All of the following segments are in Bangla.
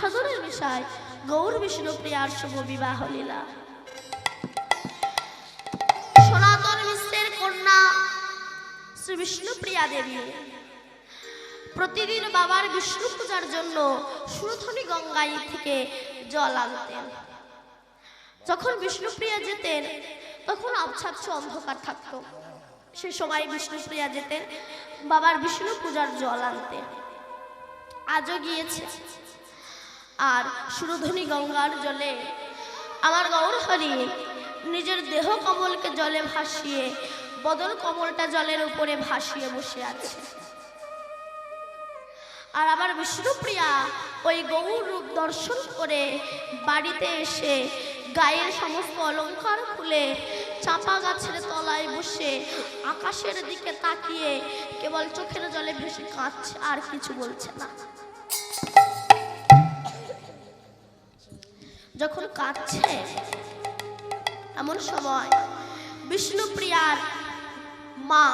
সাগরের বিষয় গৌর বিষ্ণুপ্রিয়ার শুভ বিবাহ লীলা। সনাতন মিশ্রের কন্যা শ্রী বিষ্ণুপ্রিয়া দেবী প্রতিদিন বাবার বিষ্ণু পূজার জন্য সুরধনী গঙ্গায় থেকে জল আনতেন। যখন বিষ্ণুপ্রিয়া যেতেন তখন আবছাবছ অন্ধকার থাকত। সে সময় বিষ্ণুপ্রিয়া যেতেন বাবার বিষ্ণু পূজার জল আনতে। আজও গিয়েছে। আর সুরধনী গঙ্গার জলে আমার গৌর হরি নিজের দেহ কমলকে জলে ভাসিয়ে বদন কমলটা জলের উপরে ভাসিয়ে বসে আছে। আর আমার বিষ্ণুপ্রিয়া ওই গৌর রূপ দর্শন করে বাড়িতে এসে গায়ের সমস্ত অলংকার খুলে চাপা গাছের তলায় বসে আকাশের দিকে তাকিয়ে কেবল চোখের জলে ভেসে কাঁদছে, আর কিছু বলছে না। যখন কাঁদছে এমন সময় বিষ্ণুপ্রিয়ার মা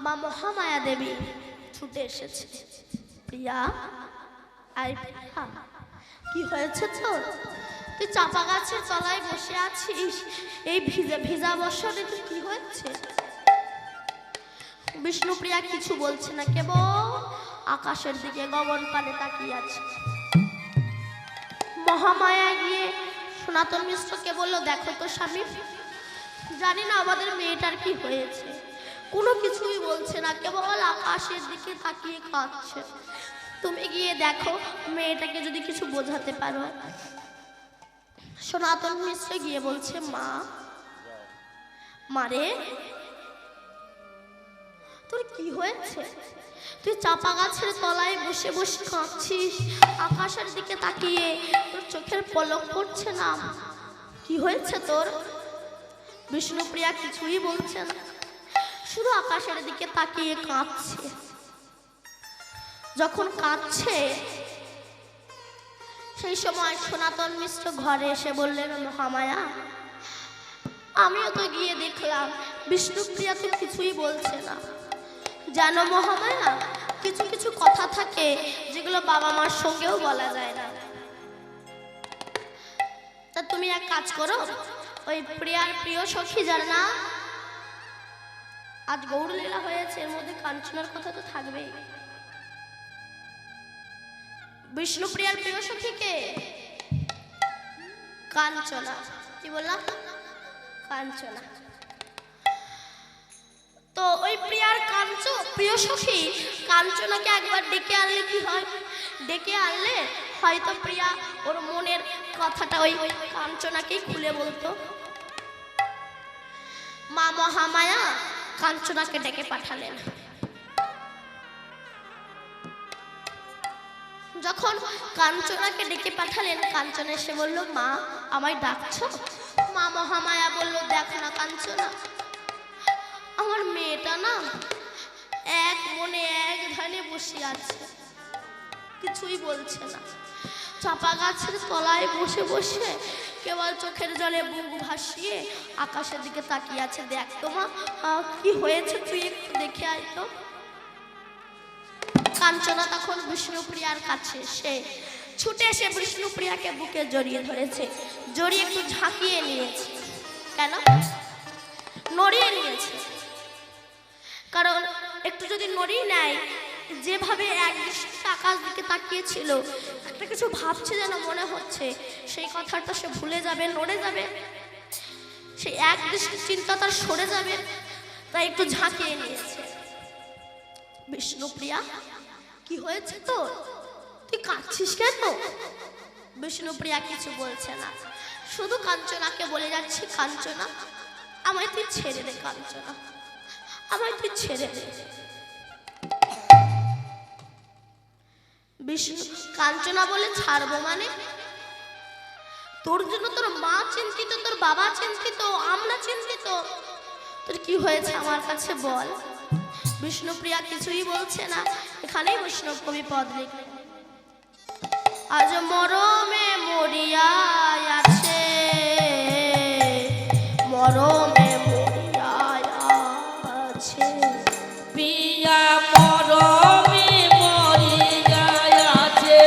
মা মহামায়া দেবী ছুটে এসেছে। প্রিয়া, আই প্রিয়া, কি হয়েছে তোর? তুই চাপা গাছের তলায় বসে আছিস, এই ভিজা ভিজা বর্ষণে তুই কি হয়েছে? বিষ্ণুপ্রিয়া কিছু বলছে না, কেবল আকাশের দিকে গগন পানে তাকিয়ে আছে। মহামায়া গিয়ে সনাতন মিশ্রকে বললো, দেখো তো স্বামী, জানি না আমাদের মেয়েটার কি হয়েছে, কোনো কিছুই বলছে না, কেবল আকাশের দিকে তাকিয়ে কাঁদছে। তুমি গিয়ে দেখো মেয়েটাকে যদি কিছু বোঝাতে পারো। সনাতন মিশ্র গিয়ে বলছে, মা, মারে তোর কি হয়েছে? তুই চাপা গাছের তলায় বসে বসে কাঁদছিস, আকাশের দিকে তাকিয়ে, তোর চোখের পলক পড়ছে না, কি হয়েছে তোর? বিষ্ণুপ্রিয়া কিছুই বলছে না, শুধু আকাশের দিকে তাকিয়ে কাঁদছে। যখন কাঁদছে সেই সময় সনাতন মিশ্র ঘরে এসে বললেন, মহামায়া, আমিও তো গিয়ে দেখলাম বিষ্ণুপ্রিয়া তো কিছুই বলছে না। জানো মহামায়া, কিছু কিছু কথা থাকে যেগুলো বাবা মার সঙ্গেও বলা যায় না। তা তুমি এক কাজ করো, ওই প্রিয়ার প্রিয় সখী যার না, আজ গৌরলীলা হয়েছে, এর মধ্যে কাঞ্চনার কথা তো থাকবেই। বিষ্ণুপ্রিয়ার প্রিয় সখী কে? কাঞ্চনা। কি বললাম? কাঞ্চনা। তো ওই প্রিয়ার প্রিয় সখী কাঞ্চনাকে একবার ডেকে আনলে কি হয়? ডেকে আনলে হয়তো প্রিয়া ওর মনের কথাটা ওই কাঞ্চনাকেই খুলে বলতো। মা মহামায়া কাঞ্চনাকে ডেকে পাঠালেন। যখন কাঞ্চনাকে ডেকে পাঠালেন, কাঞ্চনা এসে বলল, মা, আমায় ডাকছো? মা মহামায়া বলল, দেখো না কাঞ্চনা, আমার মেয়েটা না এক মনে এক ধ্যানে বসে আছে, কিছুই বলছে না। চাপা গাছের তলায় বসে বসে কেবল চোখের জলে বুক ভাসিয়ে আকাশের দিকে তাকিয়ে আছে। দেখ তো মা, কি হয়েছে, তুই একটু দেখে আয় তো। কাঞ্চনা তখন বিষ্ণুপ্রিয়ার কাছে সে ছুটে এসে বিষ্ণুপ্রিয়াকে বুকে জড়িয়ে ধরেছে, জড়িয়ে একটু ঝাঁকিয়ে নিয়েছে। কেন? নড়িয়ে নিয়েছে, কারণ একটু যদি নড়িয়ে নেয়, যেভাবে এক দৃষ্টিতে আকাশ দিকে তাকিয়েছিল, একটা কিছু ভাবছে যেন মনে হচ্ছে, সেই কথাটা সে ভুলে যাবে, নড়ে যাবে, সেই এক দৃষ্টির চিন্তা তার সরে যাবে, তাই একটু ঝাঁকিয়ে নিয়েছে। বিষ্ণুপ্রিয়া, কি হয়েছে তোর? তুই কাঁদছিস কেন? বিষ্ণুপ্রিয়া কিছু বলছে না, শুধু কাঞ্চনাকে বলে যাচ্ছে, কাঞ্চনা, আমায় তুই ছেড়ে দে, কাঞ্চনা, আমায় তুই ছেড়ে দে। বিষ্ণু কাঞ্চনা বলে, ছাড়বো মানে? তোর জন্য তোর মা চিন্তিত, তোর বাবা চিন্তিত, আমরা চিন্তিত, তোর কি হয়েছে আমার কাছে বল। বিষ্ণুপ্রিয়া কিছুই বলছে না। এখানেই বৈষ্ণব কবি পদ লিখলেন, আজ মরমে মরিয়া আছে, মরমে মরিয়া আছে, পিয়া মরমে মরিয়া আছে,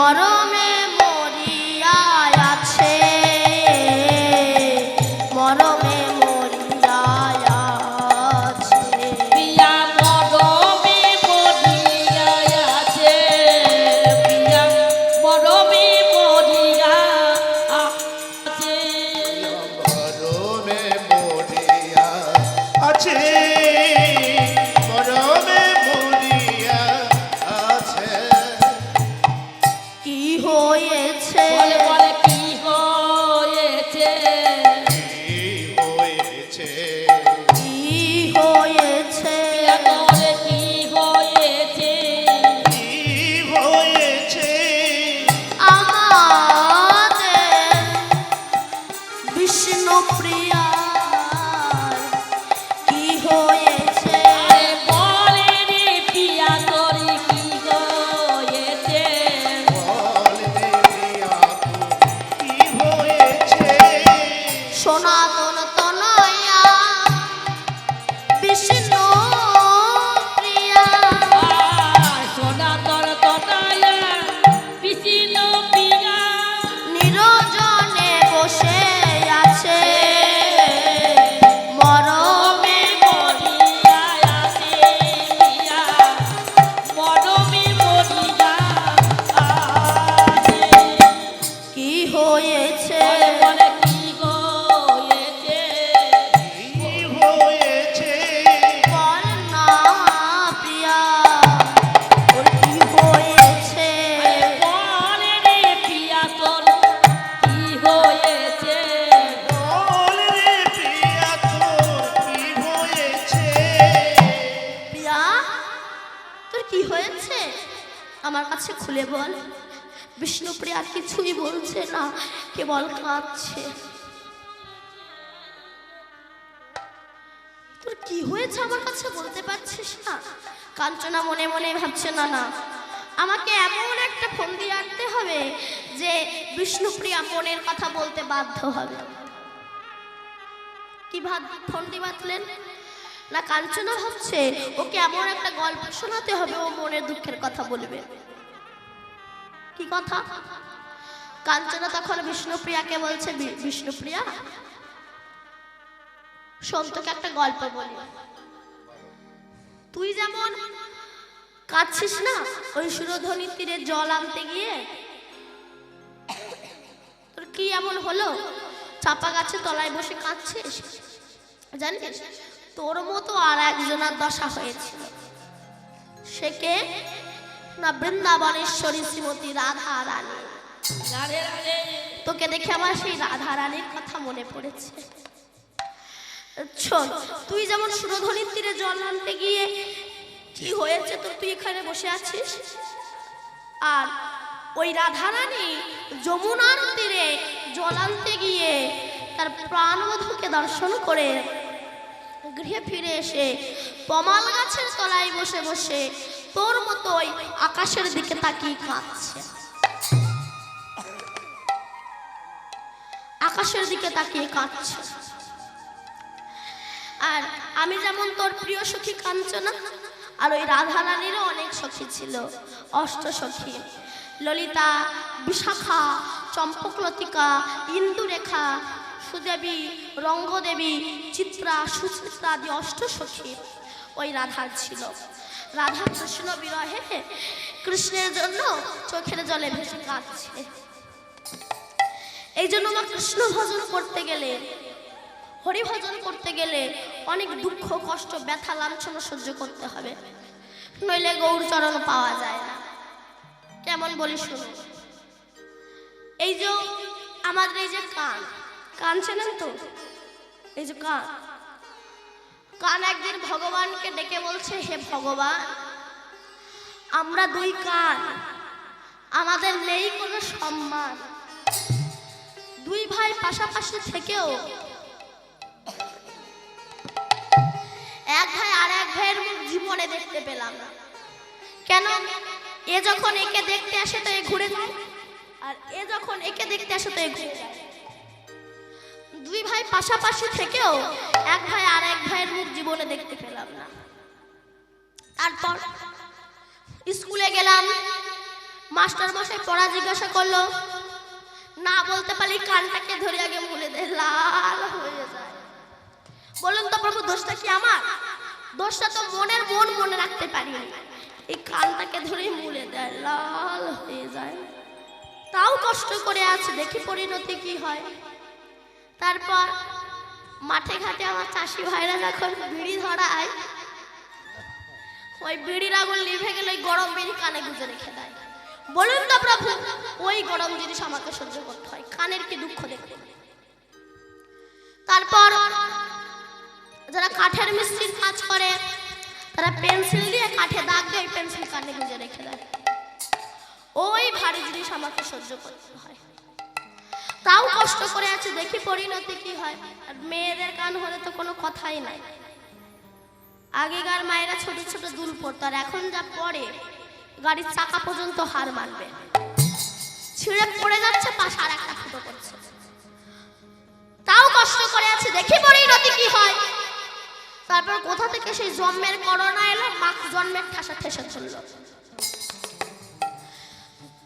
মরমে মরিয়া আছে, মরমে মরিয়া আছে। পিয়া মরমে মরিয়া আছে, পিয়া মরমে মরিয়া আছে। মরমে মরিয়া আছে, মরমে মরিয়া আছে। কি হয়েছে বলে বলে কি হয়েছে, কি হয়েছে, কি হয়েছে পিয়া তোরে কি হয়েছে, কি হয়েছে। আমাদের বিষ্ণুপ্রিয়া কি হয়েছে আরে বলে রে পিয়া তোরে কি হয়েছে। বল দেবিয়া কি হয়েছে। সনাতন তনয়া বিষ্ণুপ্রিয়া সোনা তোর তটায়া পিসিল পিয়া, নিরজনে বসে আছে মরমে মরিয়া আছে পিয়া, মরমে মরিয়া আছে। কি হয়েছে বলে বলে কি হয়েছে, কি হয়েছে। বল না প্রিয়া ওর কি হয়েছে বলে রে পিয়া তোর কি হয়েছে। বল রে প্রিয়া তোর কি হয়েছে। প্রিয়া তোর কি হয়েছে আমার কাছে খুলে বল। বিষ্ণুপ্রিয়া কিছুই বলছে না, কেবল কাঁদছে। তোর কি হয়েছে আমার কাছে বলতে পারছিস না? কাঞ্চনা মনে মনে ভাবছে না না আমাকে এমন একটা ফন্দি আনতে হবে যে বিষ্ণুপ্রিয়া মনের কথা বলতে বাধ্য হবে। কি ফন্দি বাঁধলেন না? কাঞ্চনা ভাবছে ওকে এমন একটা গল্প শোনাতে হবে ও মনের দুঃখের কথা বলবে। কি কথা? কাঞ্চনা তখন বিষ্ণুপ্রিয়াকে বলছে, বিষ্ণুপ্রিয়া শোন তোকে একটা গল্প বলি। তুই যেমন কাঁদছিস না ওই সুরধনির তীরে জল আনতে গিয়ে, তোর কি এমন হলো চাপা গাছের তলায় বসে কাঁদছিস? জানিস তোর মতো আর একজনের দশা হয়েছিল। সে কে না? বৃন্দাবনেশ্বরী শ্রীমতী রাধা রানী। রাধে রাধে। তোকে দেখে আমার সেই রাধা রানীর কথা মনে পড়েছে। শোন তুই যেমন সুরধনির তীরে জল আনতে গিয়ে কি হয়েছে তোর, তুই এখানে বসে আছিস, আর ওই রাধা রানী যমুনার তীরে জল আনতে গিয়ে তার প্রাণবধূকে দর্শন করে গৃহে ফিরে এসে পমাল গাছের তলায় বসে বসে তোর মতোই আকাশের দিকে তাকিয়ে কাঁদছে। আকাশের দিকে তাকিয়ে কাঁদছে। আর আমি যেমন তোর প্রিয় সখী কাঞ্চনা, আর ওই রাধা রানীরও অনেক সখী ছিল, অষ্ট সখী। ললিতা, বিশাখা, চম্পকলতিকা, ইন্দুরেখা, সুদেবী, রঙ্গদেবী, চিত্রা, সুচিত্রা আদি অষ্ট সখী ওই রাধার ছিল। রাধা কৃষ্ণ বিরহে কৃষ্ণের জন্য চোখের জলে ভেসে কাঁদছে। এই জন্য আমার কৃষ্ণ ভজন করতে গেলে, হরি ভজন করতে গেলে অনেক দুঃখ কষ্ট ব্যথা লাঞ্ছনা সহ্য করতে হবে, নইলে গৌর চরণ পাওয়া যায় না। কেমন বলি শুনো। এই যে আমাদের এই যে কান, কান চেনেন তো? এই যে কান, কান একদিন ভগবানকে ডেকে বলছে, হে ভগবান আমরা দুই কান, আমাদের নেই কোনো সম্মান, দুই ভাই পাশাপাশি থেকেও এক ভাই আর এক ভাইয়ের মুখ জীবনে দেখতে পেলাম না। কেন? এ যখন একে দেখতে আসে তো এ ঘুরে যায়, আর এ যখন একে দেখতে আসে তো এ ঘুরে যায়। দুই ভাই পাশাপাশি থেকেও এক ভাই আর এক ভাইয়ের মুখ জীবনে দেখতে পেলাম না। তারপর স্কুলে গেলাম, মাস্টার মশাই পড়া জিজ্ঞাসা করলো, না বলতে পারলে কানটাকে ধরে আগে মুলে দেয়, লাল হয়ে যায়। বলুন তো প্রভু, দোষটা কি আমার? দোষটা তো মনের মন মনে রাখতে পারি, এই কানটাকে ধরে মুলে দেয়, লাল হয়ে যায়। তাও কষ্ট করে আছে, দেখি পরিণতি কি হয়। তারপর মাঠে ঘাটে আমার চাষি ভাইরা যখন বিড়ি ধরায়, ওই বিড়ির আগুন লিভে গেলে ওই গরম বিড়ি কানে গুঁজে রেখে দেয়। বলুন তো প্রভু, ওই গরম জিনিস আমাকে সহ্য করতে হয়, কানের কি দুঃখ দেখতে। তারপর যারা কাঠের মিস্ত্রির কাজ করে, তারা পেন্সিল দিয়ে কাঠে দাগ দিয়ে পেন্সিল কানে গুঁজে রেখে দেয়, ওই ভারী জিনিস আমাকে সহ্য করতে হয়। তাও কষ্ট করে আছে, দেখি পরিণতি কি হয়। আর মেয়েদের কান হলে তো কোনো কথাই নাই। আগেকার মায়েরা ছোট ছোট দুল পরতো, আর এখন যা পরে গাড়ির চাকা পর্যন্ত হার মানবে, ছিঁড়ে পড়ে যাচ্ছে, পাশে আর একটা ফুটো করছে। তাও কষ্ট করে আছে, দেখি পরিণতি কি হয়। তারপর কোথা থেকে সেই জন্মের করোনা এলো, মাক জন্মের ঠাসা ঠেসে ধরলো।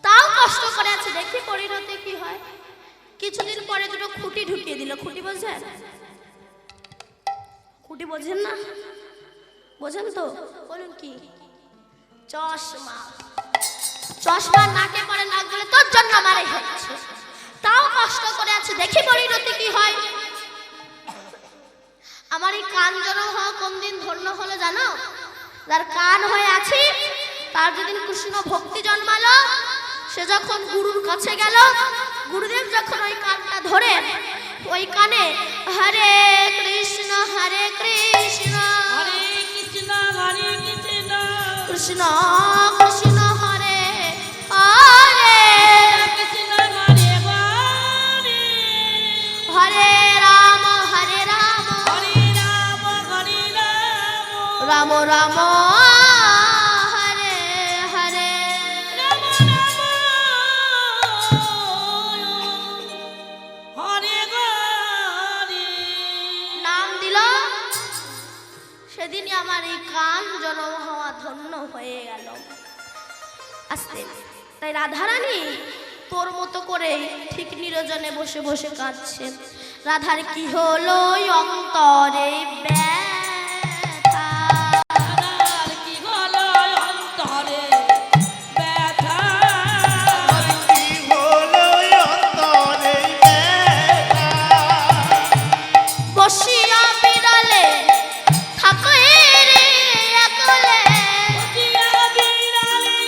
তাও কষ্ট করে আছে, দেখি পরিণতি কি হয়। কিছুদিন পরে দুটো খুঁটি ঢুকিয়ে দিল। খুঁটি বোঝেন? খুঁটি বোঝেন না? বোঝেন তো? বলুন কি? চশমা। চশমা নাকে পরে, নাক বলে তোর জন্য মারাই হচ্ছে। তাও কষ্ট করে আছে, দেখি পরিণতি কি হয়। আমার এই কান জড়ো হওয়া কোন দিন ধন্য হলো জানো? যার কান হয়ে আছে, তার যেদিন কৃষ্ণ ভক্তি জন্মালো, সে যখন গুরুর কাছে গেল, গুরুদেব যখন ওই কানটা ধরে, ওই কানে হরে কৃষ্ণ হরে কৃষ্ণ হরে কৃষ্ণ হরে কৃষ্ণ কৃষ্ণ কৃষ্ণ হরে হরে কৃষ্ণ হরে হরে হরে রাম হরে রাম হরে রাম হরে রাম রাম রাম হরে হরে। রাম রাম হরে হরে। নাম দিল, সেদিনই আমার এই কান জন্ম হওয়া ধন্য হয়ে গেল। আস্তে তাই রাধারানী তোর মতো করে ঠিক নিরজনে বসে বসে কাঁদছে। রাধার কি হলো অন্তরে ব্যথা, রাধার কি হলো অন্তরে ব্যথা, কি হলো অন্তরে ব্যথা? বসিয়া বিড়ালে থাকে রে একলে, বসিয়া বিড়ালে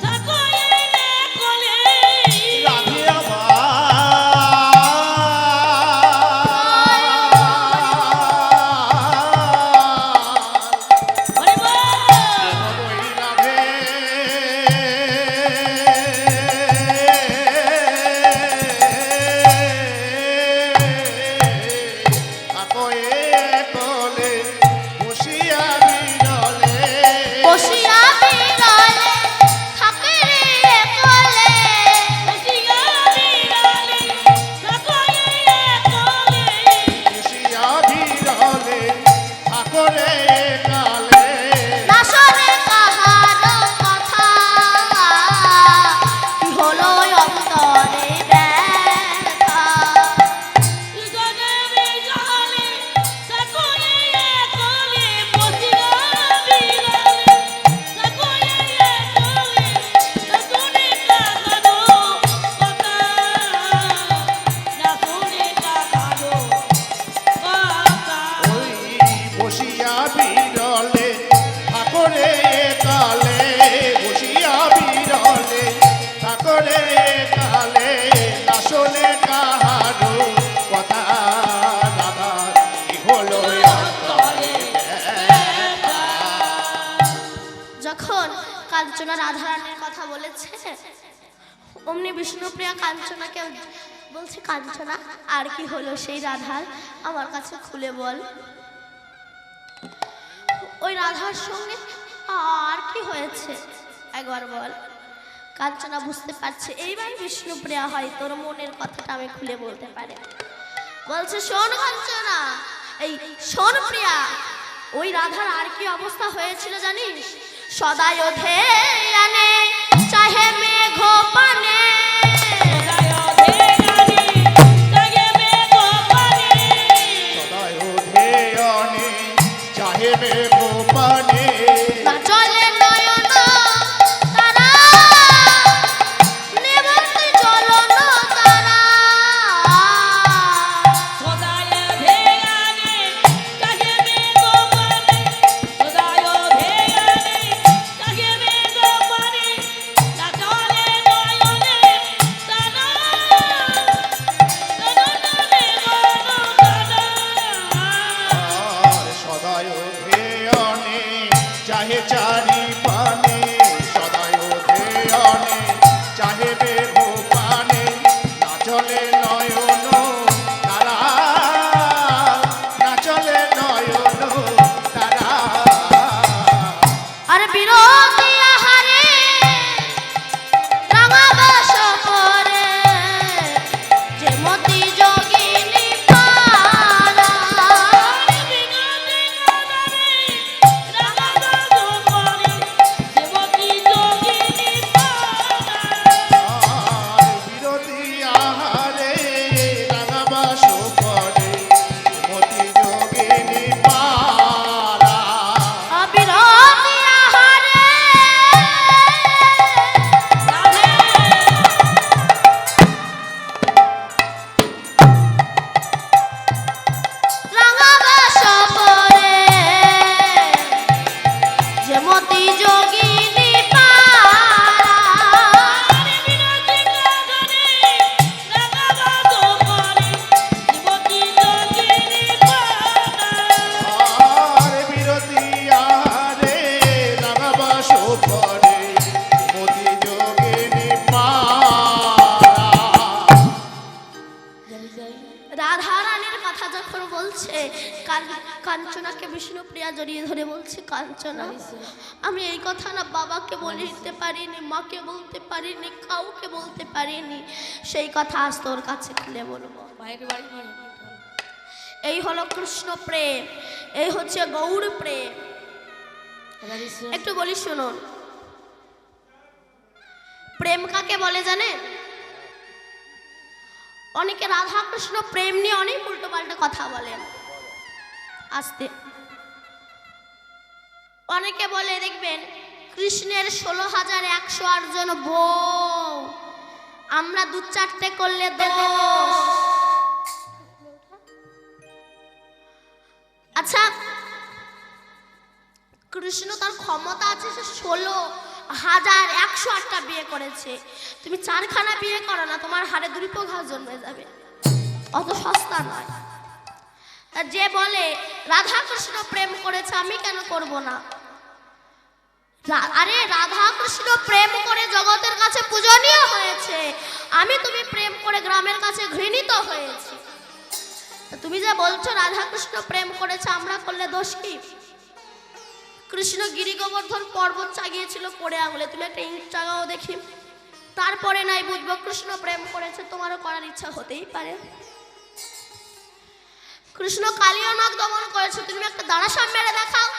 থাকো এলে কোলে, রাধে হরে বল। বসিয়া বিড়ালে থাকে রে একলে, বসিয়া বিড়ালে থাকো এলে কোলে, না শোনে কাহারো কথা, কি হলো অন্তরে ব্যথা। দুজনে বিড়ালে থাকো এলে কোলে, বসিয়া বিড়ালে থাকো এলে কোলে, না শুনে কাহারো কথা, না শুনে কাহারো কথা। বসিয়া বিরলে ঠাকুরে কালে, বসিয়া বিরলে ঠাকুরে কালে, না শোনে কাহারো কথা। দাদা কি হলো অন্তরে ব্যথা? যখন কাঞ্চনা রাধারানীর কথা বলেছে, অমনি বিষ্ণুপ্রিয়া কাঞ্চনাকে বলছে, কাঞ্চনা আর কি হলো সেই রাধার, আমার কাছে খুলে বল। ওই রাধার সঙ্গে আর কি হয়েছে একবার বল। কাঞ্চনা বুঝতে পারছে এইবার বিষ্ণুপ্রিয়া হয় তোর মনের কথাটা আমি খুলে বলতে পারি। বলছে, শোন কাঞ্চনা, এই শোন প্রিয়া, ওই রাধার আর কি অবস্থা হয়েছিল জানিস? সদায় ধ্যানে চাহে মে বলছে, কাঞ্চনাকে বিষ্ণুপ্রিয়া জড়িয়ে ধরে বলছে, কাঞ্চনা আমি এই কথা না বাবাকে বলতে পারিনি, মাকে বলতে পারিনি, কাউকে বলতে পারিনি, সেই কথা আজ তোর কাছে খুলে বলবো। বাইরে বাড়ি বাড়ি এই হলো কৃষ্ণ প্রেম, এই হচ্ছে গৌর প্রেম। একটু বলি শুনুন, প্রেম কাকে বলে জানেন? অনেকে রাধা কৃষ্ণ প্রেম নিয়ে অনেক উল্টো পাল্টা কথা বলেন। আস্তে অনেকে বলে দেখবেন কৃষ্ণের 16,108 জন বউ, আমরা 2-4টে করলে দোষ। আচ্ছা, কৃষ্ণ তার ক্ষমতা আছে, সে 16,108টা বিয়ে করেছে, তুমি 4খানা বিয়ে করো না, তোমার হাড়ে 2 ঘা জন্মে যাবে, অত সস্তা নয়। যে বলে রাধা কৃষ্ণ প্রেম করেছে আমি কেন করব না, আরে রাধা কৃষ্ণ প্রেম করে জগতের কাছে পূজনীয় হয়েছে, আমি তুমি প্রেম করে গ্রামের কাছে ঘৃণিত হয়েছে। তুমি যে বলছো রাধা কৃষ্ণ প্রেম করেছে আমরা করলে দোষ কি? কৃষ্ণ গিরি গোবর্ধন পর্বত চাগিয়েছিল পড়ে আঙুলে, তুমি একটা ইঁট চাগাও দেখি, তারপরে নাই বুঝবো কৃষ্ণ প্রেম করেছে, তোমারও করার ইচ্ছা হতেই পারে। কৃষ্ণ কালীয় নাগ দমন করেছে, তুমি একটা দাঁড়াসাম মেরে দেখাও,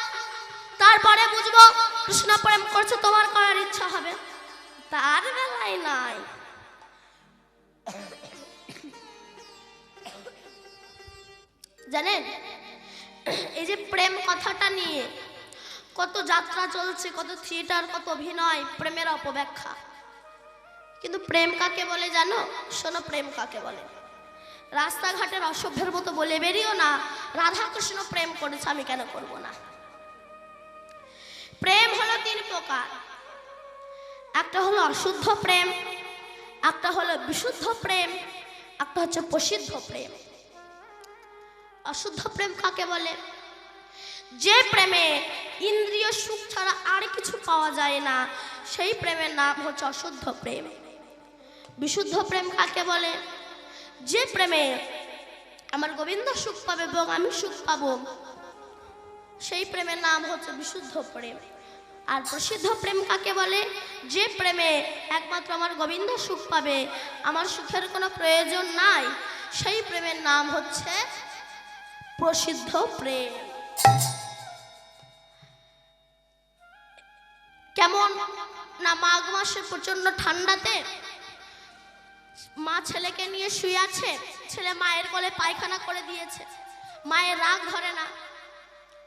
তারপরে বুঝবো কৃষ্ণ প্রেম করছে, তোমার করার ইচ্ছা হবে। তার বেলায় নাই। জানেন এই যে প্রেম কথাটা নিয়ে কত যাত্রা চলছে, কত থিয়েটার, কত অভিনয়, প্রেমের অপব্যাখ্যা। কিন্তু প্রেম কাকে বলে জানো? শোনো প্রেম কাকে বলে। রাস্তাঘাটের অসভ্যের মতো বলে বেরিও না রাধা কৃষ্ণ প্রেম করেছে আমি কেন করব না। প্রেম হলো 3 প্রকার, একটা হলো অশুদ্ধ প্রেম, একটা হলো বিশুদ্ধ প্রেম, একটা হচ্ছে প্রসিদ্ধ প্রেম। অশুদ্ধ প্রেম কাকে বলে? যে প্রেমে ইন্দ্রিয় সুখ ছাড়া আর কিছু পাওয়া যায় না, সেই প্রেমের নাম হচ্ছে অশুদ্ধ প্রেম। বিশুদ্ধ প্রেম কাকে বলে? যে প্রেমে আমার গোবিন্দ সুখ পাবে এবং আমি সুখ পাবো, সেই প্রেমের নাম হচ্ছে বিশুদ্ধ প্রেম। আর প্রসিদ্ধ প্রেম কাকে বলে? যে প্রেমে একমাত্র আমার গোবিন্দ সুখ পাবে, আমার সুখের কোনো প্রয়োজন নাই, সেই প্রেমের নাম হচ্ছে প্রসিদ্ধ প্রেম। কেমন না, মাঘ মাসে প্রচন্ড ঠান্ডাতে মা ছেলেকে নিয়ে শুয়ে আছে, ছেলে মায়ের কোলে পায়খানা করে দিয়েছে, মায়ের রাগ ধরে না,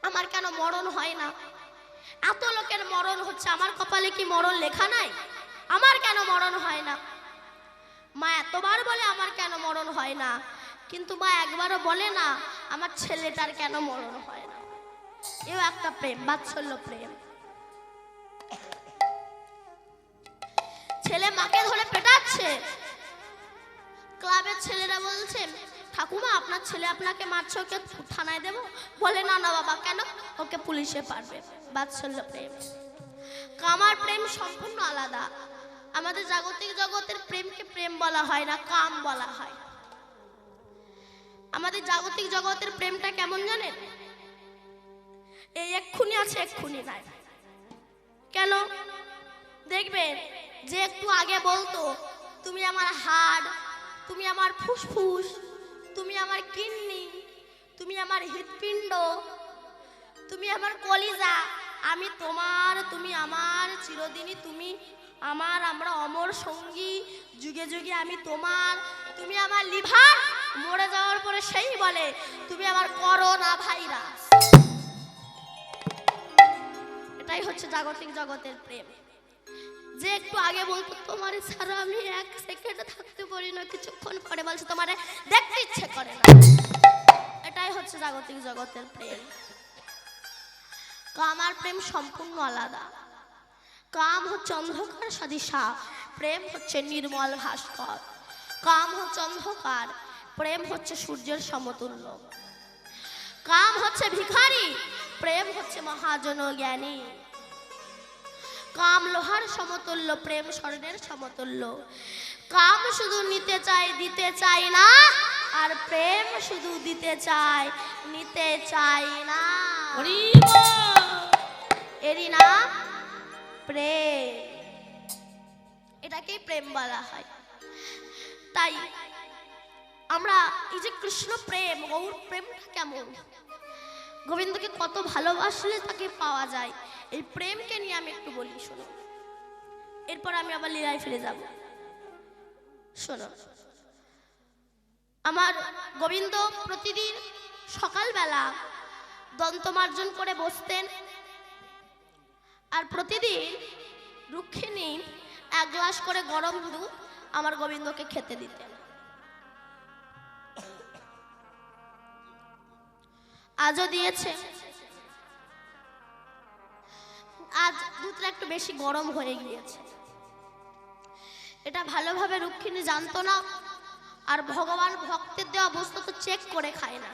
আমার কেন মরণ হয় না? এত লোকের মরণ হচ্ছে, আমার কপালে কি মরণ লেখা নাই? আমার কেন মরণ হয় না? মা এতবার বলে আমার কেন মরণ হয় না, কিন্তু মা একবারও বলে না আমার ছেলেটার কেন মরণ হয় না। এও একটা প্রেম, বাৎসল্য প্রেম। ছেলে মাকে ধরে পেটাচ্ছে, ক্লাবের ছেলেরা বলছে ঠাকুমা আপনার ছেলে আপনাকে মারছে, ওকে থানায় দেবো। বলে না না বাবা, কেন? ওকে পুলিশে পারবে। বাৎসল্য প্রেম। কামার প্রেম সম্পূর্ণ আলাদা। আমাদের জাগতিক জগতের প্রেমকে প্রেম বলা হয় না, কাম বলা হয়। আমাদের জাগতিক জগতের প্রেমটা কেমন জানেন? এই এক্ষুনি আছে এক্ষুনি নাই। কেন? দেখবেন যে একটু আগে বলতো তুমি আমার হাড়, তুমি আমার ফুসফুস, তুমি আমার কিডনি, তুমি আমার হৃৎপিণ্ড, তুমি আমার কলিজা, আমি তোমার, তুমি আমার, চিরদিনই তুমি আমার, আমরা অমর সঙ্গী, যুগে যুগে আমি তোমার, তুমি আমার লিভার, মরে যাওয়ার পরে সেই বলে তুমি আমার করোনা ভাইরাস। এটাই হচ্ছে জাগতিক জগতের প্রেম। যে একটু আগে বলতো তোমার ছাড়া আমি 1 সেকেন্ড থাকতে পারি না, কিছুক্ষণ পরে বলছে তোমারে দেখতে ইচ্ছে করে না। এটাই হচ্ছে জাগতিক জগতের প্রেম। কামার প্রেম সম্পূর্ণ আলাদা। কাম হচ্ছে অন্ধকার সাদিশা, প্রেম হচ্ছে নির্মল ভাস্কর। কাম হচ্ছে অন্ধকার, প্রেম হচ্ছে সূর্যের সমতুল্য। কাম হচ্ছে ভিখারি, প্রেম হচ্ছে মহাজন জ্ঞানী। কাম লোহার সমতুল্য, প্রেম স্বর্ণের সমতুল্য। কাম শুধু নিতে চাই, দিতে চাই না, আর প্রেম শুধু দিতে চায়, নিতে চাই না। হরি বল। এরই নাম প্রেম, এটাকেই প্রেম বলা হয়। তাই আমরা এই যে কৃষ্ণ প্রেম, গৌর প্রেমটা কেমন, গোবিন্দকে কত ভালোবাসলে তাকে পাওয়া যায়, এই প্রেমকে নিয়ে আমি একটু বলি, শোনো। এরপর আমি আবার লীলায় ফিরে যাব। শোনো, আমার গোবিন্দ প্রতিদিন সকালবেলা দন্তমার্জন করে বসতেন, আর প্রতিদিন রুক্মিণী 1 গ্লাস করে গরম দুধ আমার গোবিন্দকে খেতে দিতেন। আজও দিয়েছে। আজ দুধটা একটু বেশি গরম হয়ে গিয়েছে, এটা ভালোভাবে রুক্মিণী জানতো না। আর ভগবান ভক্তের দেওয়া বস্তু তো চেক করে খায় না,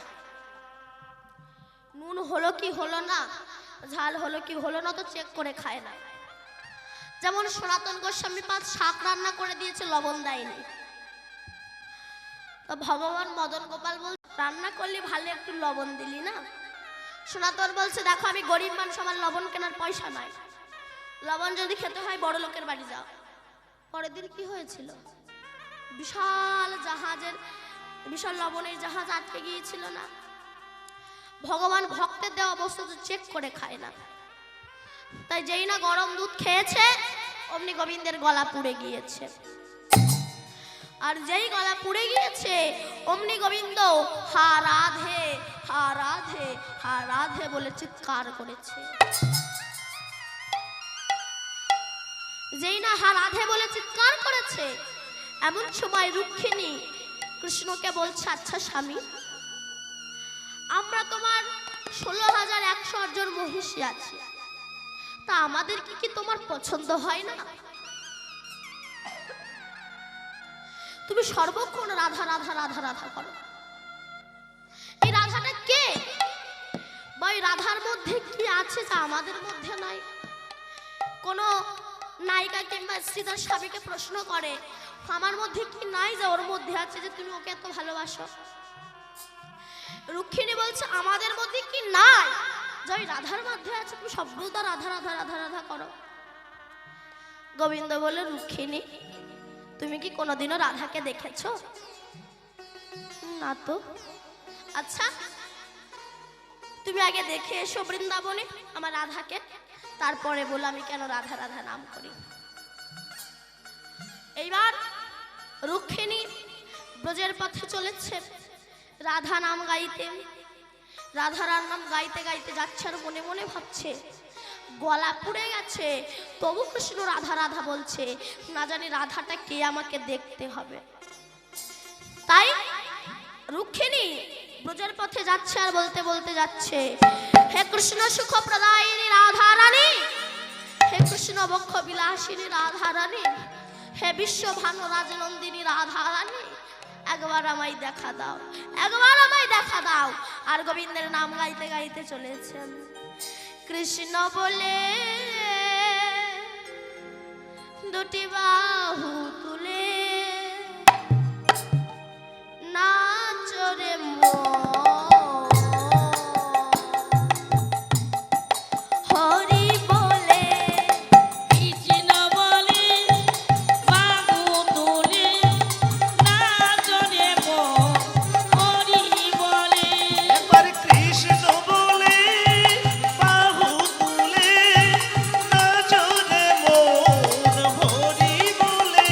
নুন হলো কি হলো না, ঝাল হলো কি হলো না তো চেক করে খায় না। যেমন সনাতন গোস্বামী পাদ শাক রান্না করে দিয়েছে, লবণ দেয়নি। তো ভগবান মদন গোপাল বল, রান্না করলি ভালো, একটু লবণ দিলি না। সনাতন বলছে, দেখো আমি গরিব মানুষ, আমার লবণ কেনার পয়সা নাই, লবণ যদি খেতে হয় বড় লোকের বাড়ি যাও। পরের দিন কি হয়েছিল, বিশাল লবণের জাহাজ আটকে গিয়েছিল না। ভগবান ভক্তের দেওয়া বস্তু তো চেক করে খায় না। তাই যেই না গরম দুধ খেয়েছে অমনি গোবিন্দের গলা পুড়ে গিয়েছে। আর যেই গলা পুড়ে গিয়েছে অমনি গোবিন্দ হা রাধে হা রাধে হা রাধে বলে চিৎকার করেছে। যেই না হা রাধে বলে চিৎকার করেছে, এমন সময় রুক্মিণী কৃষ্ণকে বলছে, আচ্ছা স্বামী, আমরা তোমার 16,100 অর্জন মহিষী আছি, তা আমাদের কি তোমার পছন্দ হয় না? তুমি সর্বক্ষণ রাধা রাধা রাধা রাধা করো। এই রাধাটা কে? বা এই রাধার মধ্যে কি আছে যা আমাদের মধ্যে নাই? কোন নায়িকা কিংবা শ্রীদাস স্বামীকে প্রশ্ন করে, আমার মধ্যে কি নাই যে ওর মধ্যে আছে যে তুমি ওকে এত ভালোবাসো? রুক্মিণী বলছে, আমাদের মধ্যে কি নাই যে ওই রাধার মধ্যে আছে, তুমি সর্বদা রাধা রাধা রাধা রাধা করো। গোবিন্দ বলে, রুক্মিণী তুমি কি কোনোদিনও রাধাকে দেখেছো? না তো। আচ্ছা তুমি আগে দেখে এসো বৃন্দাবনে আমার রাধাকে, তারপরে বলো আমি কেন রাধা রাধা নাম করি। এইবার রুক্মিণী ব্রজের পথে চলেছে রাধা নাম গাইতে। রাধার নাম গাইতে গাইতে যাচ্ছে, আর মনে মনে ভাবছে গলা পুড়ে গেছে, তবু কৃষ্ণ রাধা রাধা বলছে, না জানি রাধাটা কে, আমাকে দেখতে হবে। তাই রুক্মিণী ব্রজের পথে যাচ্ছে আর বলতে বলতে যাচ্ছে, হে কৃষ্ণ সুখ প্রদায়িনী রাধা রানী, হে কৃষ্ণ বক্ষ বিলাসিনী রাধা রানী, হে বিশ্ব ভানু রাজনন্দিনী রাধা রানী, একবার আমায় দেখা দাও, একবার আমায় দেখা দাও। আর গোবিন্দের নাম গাইতে গাইতে চলেছেন। কৃষ্ণ বলে দুটি বাহু তুলে নাচরে হরি বলে, কৃষ্ণ বলে বাহু তুলে নাচরে হরি বলে। একবার কৃষ্ণ বলে বাহু তুলে নাচরে মন হরি বলে।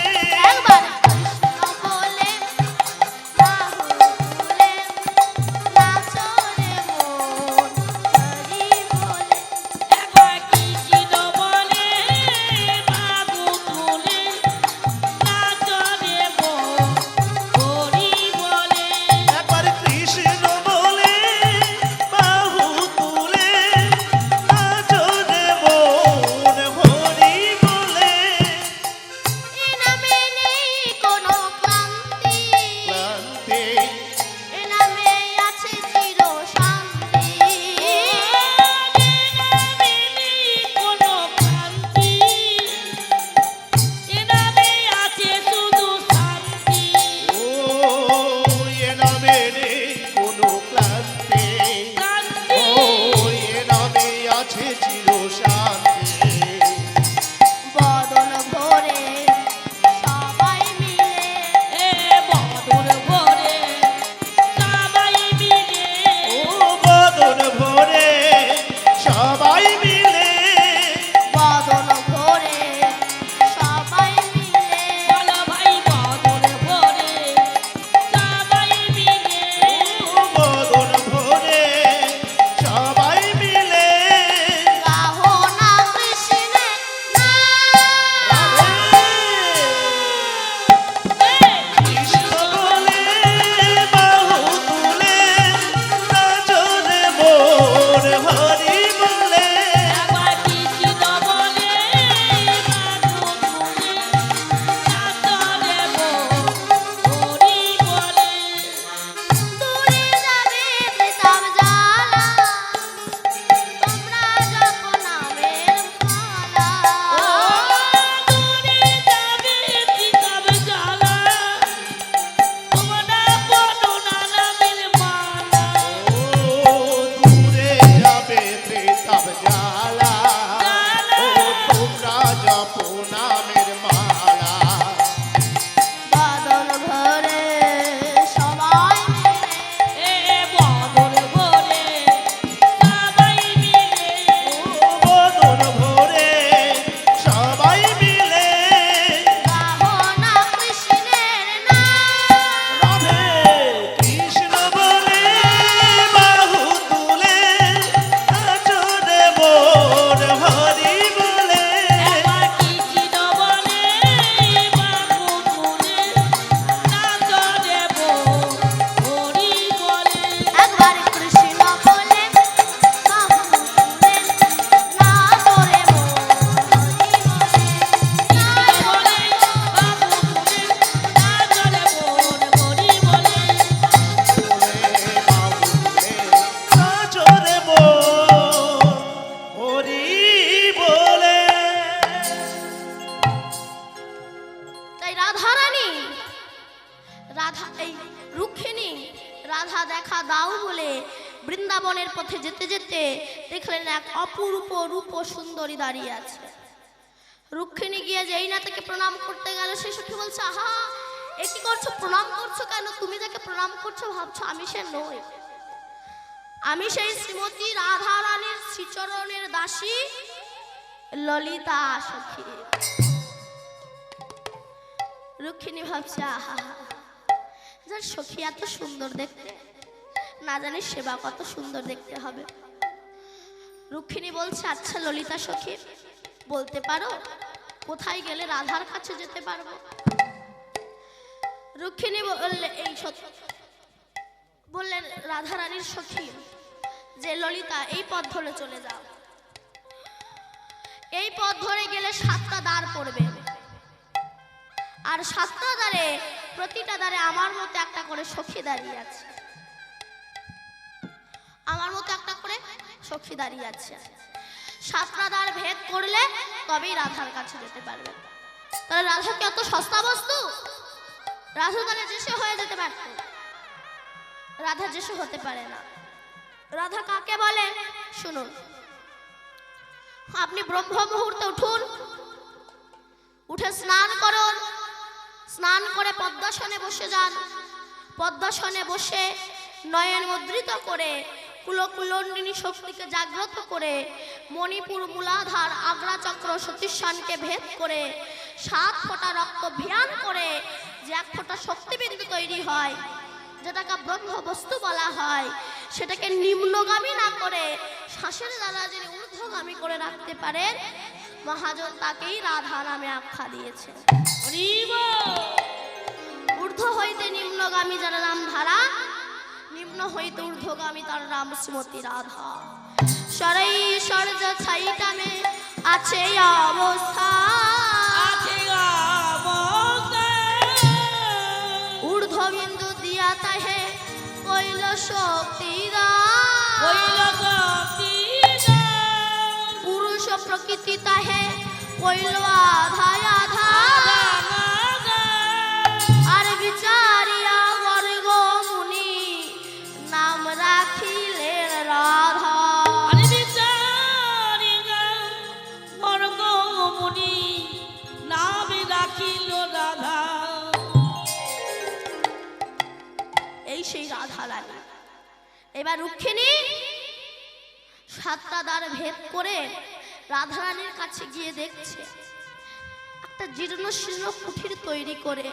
ভরে সবাই মিলে এ বদন ভরে সবাই মিলে ও বদন ভরে সবাই মিলে বদন ভরে সবাই মিলে বলো ভাই বদন ভরে সবাই মিলে ও বদন ভরে সবাই মিলে গাহো না কৃষ্ণের নাম। কৃষ্ণ বলে বাহু তুলে নাচরে মোর হরি বলে একবার কৃষ্ণ বলে বাবু তুলে নাচরে হরি বলে দূরে যাবে প্রতাপ জ্বালা, তোমরা জপ নামের মালা। ও দূরে যাবে পিতাব জ্বালা তোমরা বলো না নামের মালা ও দূরে যাবে পেতাব জ্বালা ও তোমরা জপো নামের মালা বদন ভরে সবাই মিলে এ বদন ভরে সবাই মিলে ও বদন ভরে সবাই মিলে গাহো না কৃষ্ণের নাম। রাধে কৃষ্ণ বলে বাহু তুলে নাচরে মোর হরি বলে একবার কৃষ্ণ বলে বাবু তুলে নাচরে হরি বলে একবার কৃষ্ণ বলে বাহু তুলে না তোরে মোর হরি বলে। না বলে বাবু তুলে নাচরে হরি বলে নাচরে মোর হরি বলে তাই রাধারানী রাধা এই রুক্মিণী রাধা দেখা দাও বলে বৃন্দাবনের পথে যেতে যেতে দেখলেন এক অপরূপ রূপ সুন্দরী দাঁড়িয়ে আছে। রুক্মিণী গিয়ে যেই না তাকে প্রণাম করতে গেল, সে সখী বলছে, আহা এ কি করছো, প্রণাম করছো কেন? তুমি যাকে প্রণাম করছো ভাবছো আমি সে নই, আমি সেই শ্রীমতী রাধা রানীর শ্রীচরণের দাসী ললিতা সখী। রুক্মিণী ভাবছে, আহা যার সখী এত সুন্দর দেখতে, না জানি সেবা কত সুন্দর দেখতে হবে। রুক্মিণী বলছে, আচ্ছা ললিতা সখী বলতে পারো কোথায় গেলে রাধার কাছে যেতে পারবো? রুক্মিণী বললেন রাধা রানীর সখী যে ললিতা এই পথ ধরে চলে যাও, এই পথ ধরে গেলে 7টা দ্বার পড়বে, আর 7টা দ্বারে প্রতিটা দ্বারে আমার মতো একটা করে সখী দাঁড়িয়ে আছে, আমার মতো একটা করে সখী দাঁড়িয়ে আছে। 7টা দ্বার ভেদ করলে তবেই রাধার কাছে যেতে পারবে। তাহলে রাধা কি অত সস্তা বস্তু? রাধা তাহলে যে সে হয়ে যেতে পারত, রাধা যে সে হতে পারে না। রাধা কাকে বলে শুনুন। আপনি ব্রহ্ম মুহূর্তে উঠুন, উঠে স্নান করুন, স্নান করে পদ্মাসনে বসে যান, পদ্মাসনে বসে নয়ন মুদ্রিত করে কুলকুলন্ডিনী শক্তিকে জাগ্রত করে মণিপুর মূলাধার আগ্রা চক্র সতীশানকে ভেদ করে 7 ফোঁটা রক্ত ভিয়ান করে যে 1 ফোঁটা শক্তিবিন্দু তৈরি হয়, যেটাকে ব্রহ্ম বস্তু বলা হয়, সেটাকে নিম্নগামী না করে শ্বাসের দ্বারা যিনি ঊর্ধ্বগামী করে রাখতে পারেন মহাজন তাকেই রাধা নামে আখ্যা দিয়েছে। হরি বল ঊর্ধ্ব হইতে নিম্নগামী যার নাম ধারা, নিম্ন হইতে ঊর্ধ্বগামী তার নাম শ্রীমতী রাধা। সরাই সর্জ ছাইটামে আছে অবস্থা, আছে অবস্থা ঊর্ধ্ববিন্দু দিয়া তাহে কইল শক্তিরা, হইল শক্তি পুরুষ প্রকৃতি তাহে কইল আধা আধা, আর বিচারিয়া বর্গ মুনি নাম রাখিলেন রাধা। আরে বিচারি বর্গ মুনি নাম রাধারানী। এবার রুক্মিণী সাতটা দ্বার ভেদ করে রাধারানীর কাছে গিয়ে দেখছে একটা জীর্ণ শীর্ণ কুঠির তৈরি করে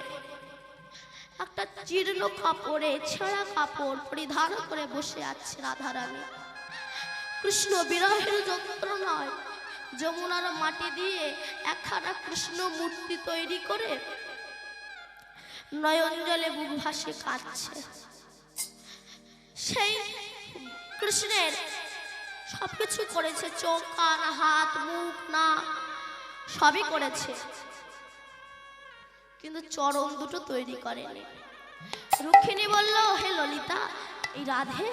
একটা জীর্ণ কাপড়ে ছেঁড়া কাপড় পরিধান করে বসে আছে রাধারানী। কৃষ্ণ বিরহের যন্ত্রণায় যমুনার মাটি দিয়ে একখানা কৃষ্ণ মূর্তি তৈরি করে নয়ন জলে বুক ভাসে কাঁদছে। সেই কৃষ্ণের সবকিছু করেছে, চোখ কান হাত মুখ নাক সবই করেছে, কিন্তু চরণ দুটো তৈরি করেনি। রুক্মিণী বলল, হে ললিতা, এই রাধে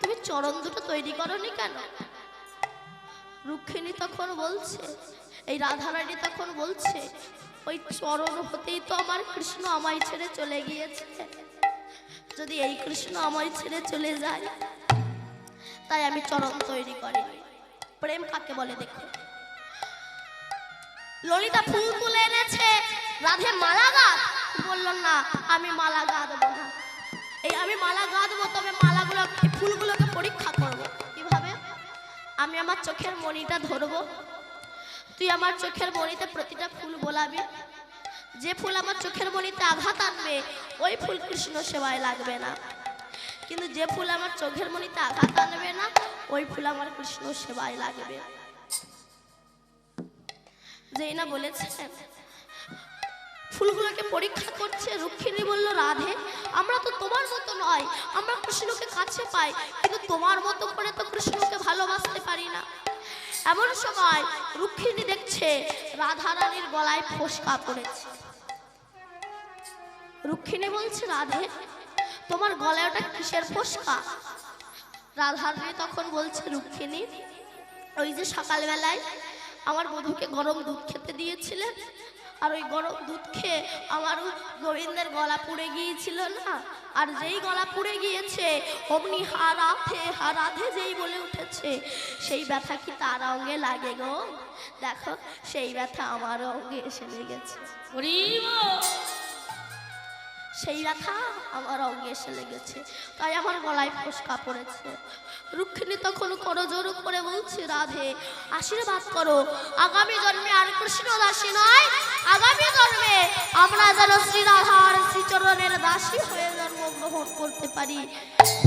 তুমি চরণ দুটো তৈরি করনি কেন? রুক্মিণী তখন বলছে, এই রাধারানী তখন বলছে, ওই চরণ হতেই তো আমার কৃষ্ণ আমায় ছেড়ে চলে গিয়েছে। যদি এই কৃষ্ণ আমায় ছেড়ে চলে যায় তাই আমি চরণ তৈরি করিনি। প্রেম কাকে বলে দেখো। ললিতা ফুল তুলে এনেছে, রাধে মালা গাঁথ বলল, না আমি মালা গাঁথবো না। এই আমি মালা গাঁথবো, তবে মালাগুলো ফুলগুলোকে পরীক্ষা করব। কিভাবে? আমি আমার চোখের মণিটা ধরবো, তুই আমার চোখের মণিতে প্রতিটা ফুল বোলাবি, যে ফুল আমার চোখের মণিতে আঘাত আনবে ওই ফুল কৃষ্ণ সেবায় লাগবে না, কিন্তু যে ফুল আমার চোখের মণিতে আঘাত আনবে না ওই ফুল আমার কৃষ্ণ সেবায় লাগবে। যেই না বলেছে, ফুলগুলোকে পরীক্ষা করছে। রুক্মিণী বলল, রাধে আমরা তো তোমার মতো নয়, আমরা কৃষ্ণকে কাছে পাই, কিন্তু তোমার মতো করে তো কৃষ্ণকে ভালোবাসতে পারি না। এমন সময় রুক্মিণী দেখছে রাধারানীর গলায় ফোসকা পড়েছে। রুক্মিণী বলছে, রাধে তোমার গলায় ওটা কিসের ফোসকা? রাধারানী তখন বলছে, রুক্মিণী ওই যে সকালবেলায় আমার বধূকে গরম দুধ খেতে দিয়েছিলেন, আর ওই গরম দুধ খেয়ে আমার গোবিন্দের গলা পুড়ে গিয়েছিল না, আর যেই গলা পুড়ে গিয়েছে অমনি হারাধে হারাধে যেই বলে উঠেছে, সেই ব্যথা কি তার অঙ্গে লাগে গো? দেখো সেই ব্যথা আমার অঙ্গে এসে লেগেছে, সেই ব্যথা আমার অঙ্গে এসে লেগেছে, তাই আমার গলায় ফোসকা পড়েছে। রুক্মিণী তখন করজোর করে বলছে, রাধে আশীর্বাদ করো, আগামী জন্মে আর কৃষ্ণ দাসী নয়, আগামী জন্মে আমরা যেন শ্রী রাধার শ্রীচরণের দাসী হয়ে জন্মগ্রহণ করতে পারি,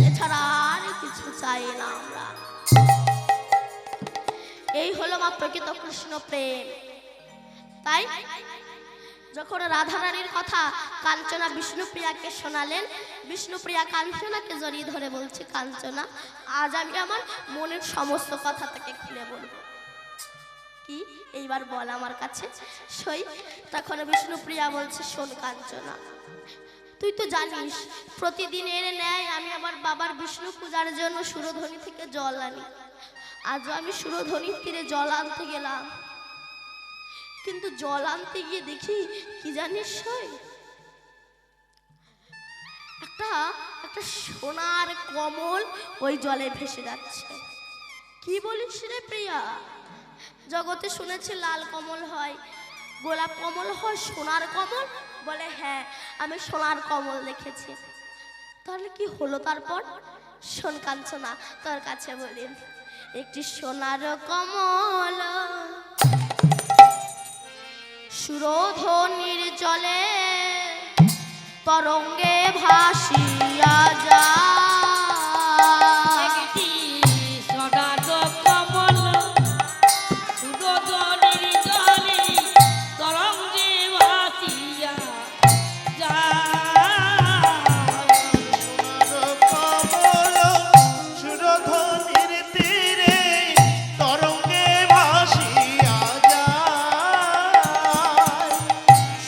এছাড়া আর কিছু চাই না আমরা। এই হলো মা প্রকৃত কৃষ্ণ প্রেম। তাই যখন রাধারানীর কথা কাঞ্চনা বিষ্ণুপ্রিয়াকে শোনালেন, বিষ্ণুপ্রিয়া কাঞ্চনাকে জড়িয়ে ধরে বলছে, কাঞ্চনা আজ আমি আমার মনের সমস্ত কথা থেকে খুলে বলবো। কি এইবার বল আমার কাছে সই। তখন বিষ্ণুপ্রিয়া বলছে, শোন কাঞ্চনা, তুই তো জানিস প্রতিদিনের ন্যায় আমি আমার বাবার বিষ্ণু পূজার জন্য সুরধনী থেকে জল আনি। আজও আমি সুরধনীর তীরে জল আনতে গেলাম, কিন্তু জল আনতে গিয়ে দেখি কি জানিস সই, একটা সোনার কমল ওই জলে ভেসে যাচ্ছে। কি বলিস রে প্রিয়া? জগতে শুনেছি লাল কমল হয়, গোলাপ কমল হয়, সোনার কমল? বলে হ্যাঁ আমি সোনার কমল দেখেছি। তাহলে কি হলো তারপর? শোন কাঞ্চনা, তোর কাছে বলি, একটি সোনার কমল সুরধনীর জলে তরঙ্গে ভাসিয়া যায়। একটি সোনার কমল সুরধনীর জলে তরঙ্গে ভাসিয়া যায়। সোনার কমল সুরধনীর তীরে তরঙ্গে ভাসিয়া যায়।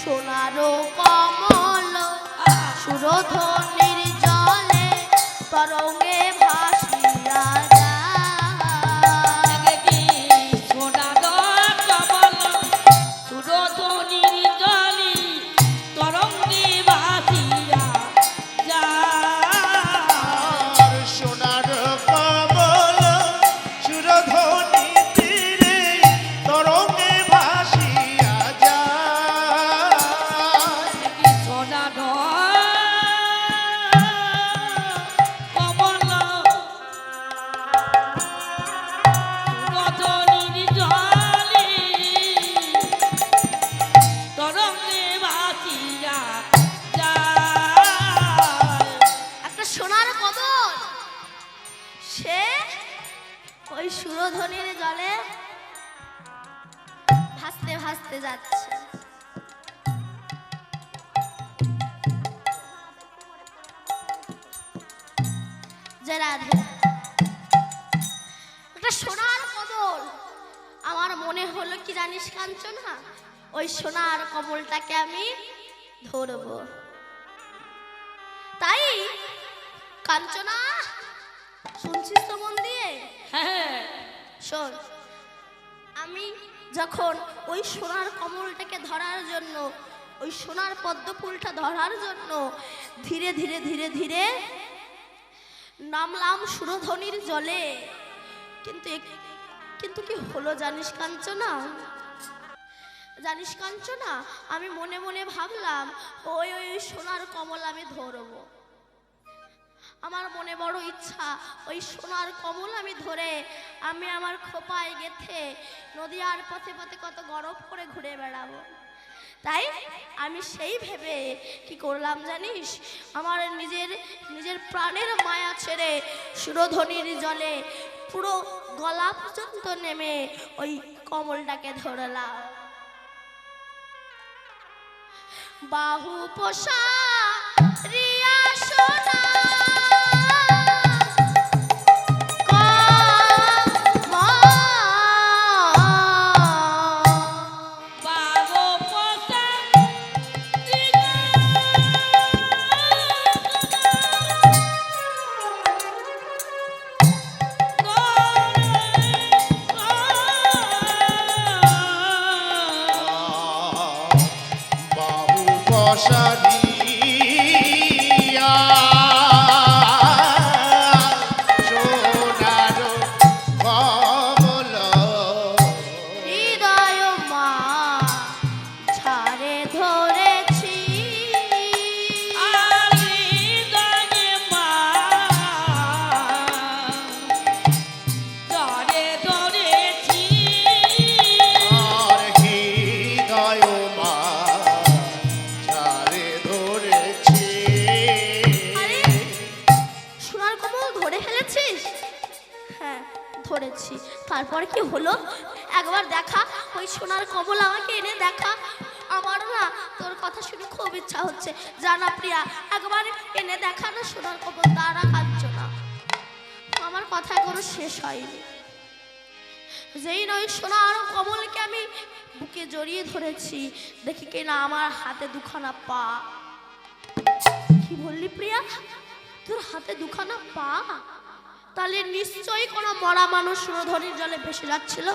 সোনার কমল সুরধনীর জলে তরঙ্গে ভাসিয়া যায়। একটি সোনার কমল সুরধনীর জলে তরঙ্গে ভাসিয়া যায়। সোনার কমল সুরধনী তীরে তরঙ্গে ভাসিয়া যায়। একটি সোনার সুরধনির জলে ভাসতে ভাসতে যাচ্ছে। যে রাধে, একটা সোনার কমল। আমার মনে হলো কি জানিস কাঞ্চনা, ওই সোনার কমলটাকে আমি ধরবো। তাই কাঞ্চনা, শুনছিস তো মন দিয়ে? হ্যাঁ, শোন, আমি যখন ওই সোনার কমলটাকে ধরার জন্য, ওই সোনার পদ্ম ফুলটা ধরার জন্য ধীরে ধীরে ধীরে ধীরে নামলাম সুরধনির জলে, কিন্তু কি হলো জানিস কাঞ্চনা? জানিস কাঞ্চনা, আমি মনে মনে ভাবলাম ওই ওই সোনার কমল আমি ধরবো। আমার মনে বড় ইচ্ছা ওই সোনার কমল আমি ধরে আমি আমার খোপায় গেথে নদীয়ার পথে পথে কত গরম করে ঘুরে বেড়াবো। তাই আমি সেই ভেবে কি করলাম জানিস, আমার নিজের প্রাণের মায়া ছেড়ে সুরধনির জলে পুরো গলা পর্যন্ত নেমে ওই কমলটাকে ধরলাম। বাহু পোষা রিয়া সোনা বাবু পোষা বাহু বসারিয়া সোনার কমল হৃদয় মা ছাড়ে ধরেছি, আলি দনে মা ধরে ধরেছি, আর হৃদয় মা ছাড়ে ধরেছি। আরে সোনার কমল ধরে ফেলেছিস? হ্যাঁ ধরেছি। তারপর কি হলো একবার দেখা, ওই সোনার কমল আমাকে এনে দেখা। আমার না তোর কথা শুনে খুব ইচ্ছা হচ্ছে, জানা প্রিয়া, একবার এনে দেখা না সোনার কমল। তারা কাঞ্চনা, আমার কথা এখনো শেষ হয়নি। যেই নয় সোনার কমলকে আমি বুকে জড়িয়ে ধরেছি, দেখি কিনা আমার হাতে দুখানা পা। কি বললি প্রিয়া, তোর হাতে দুখানা পা? তাহলে নিশ্চয়ই কোনো মরা মানুষ সুরধনির জলে ভেসে যাচ্ছিল।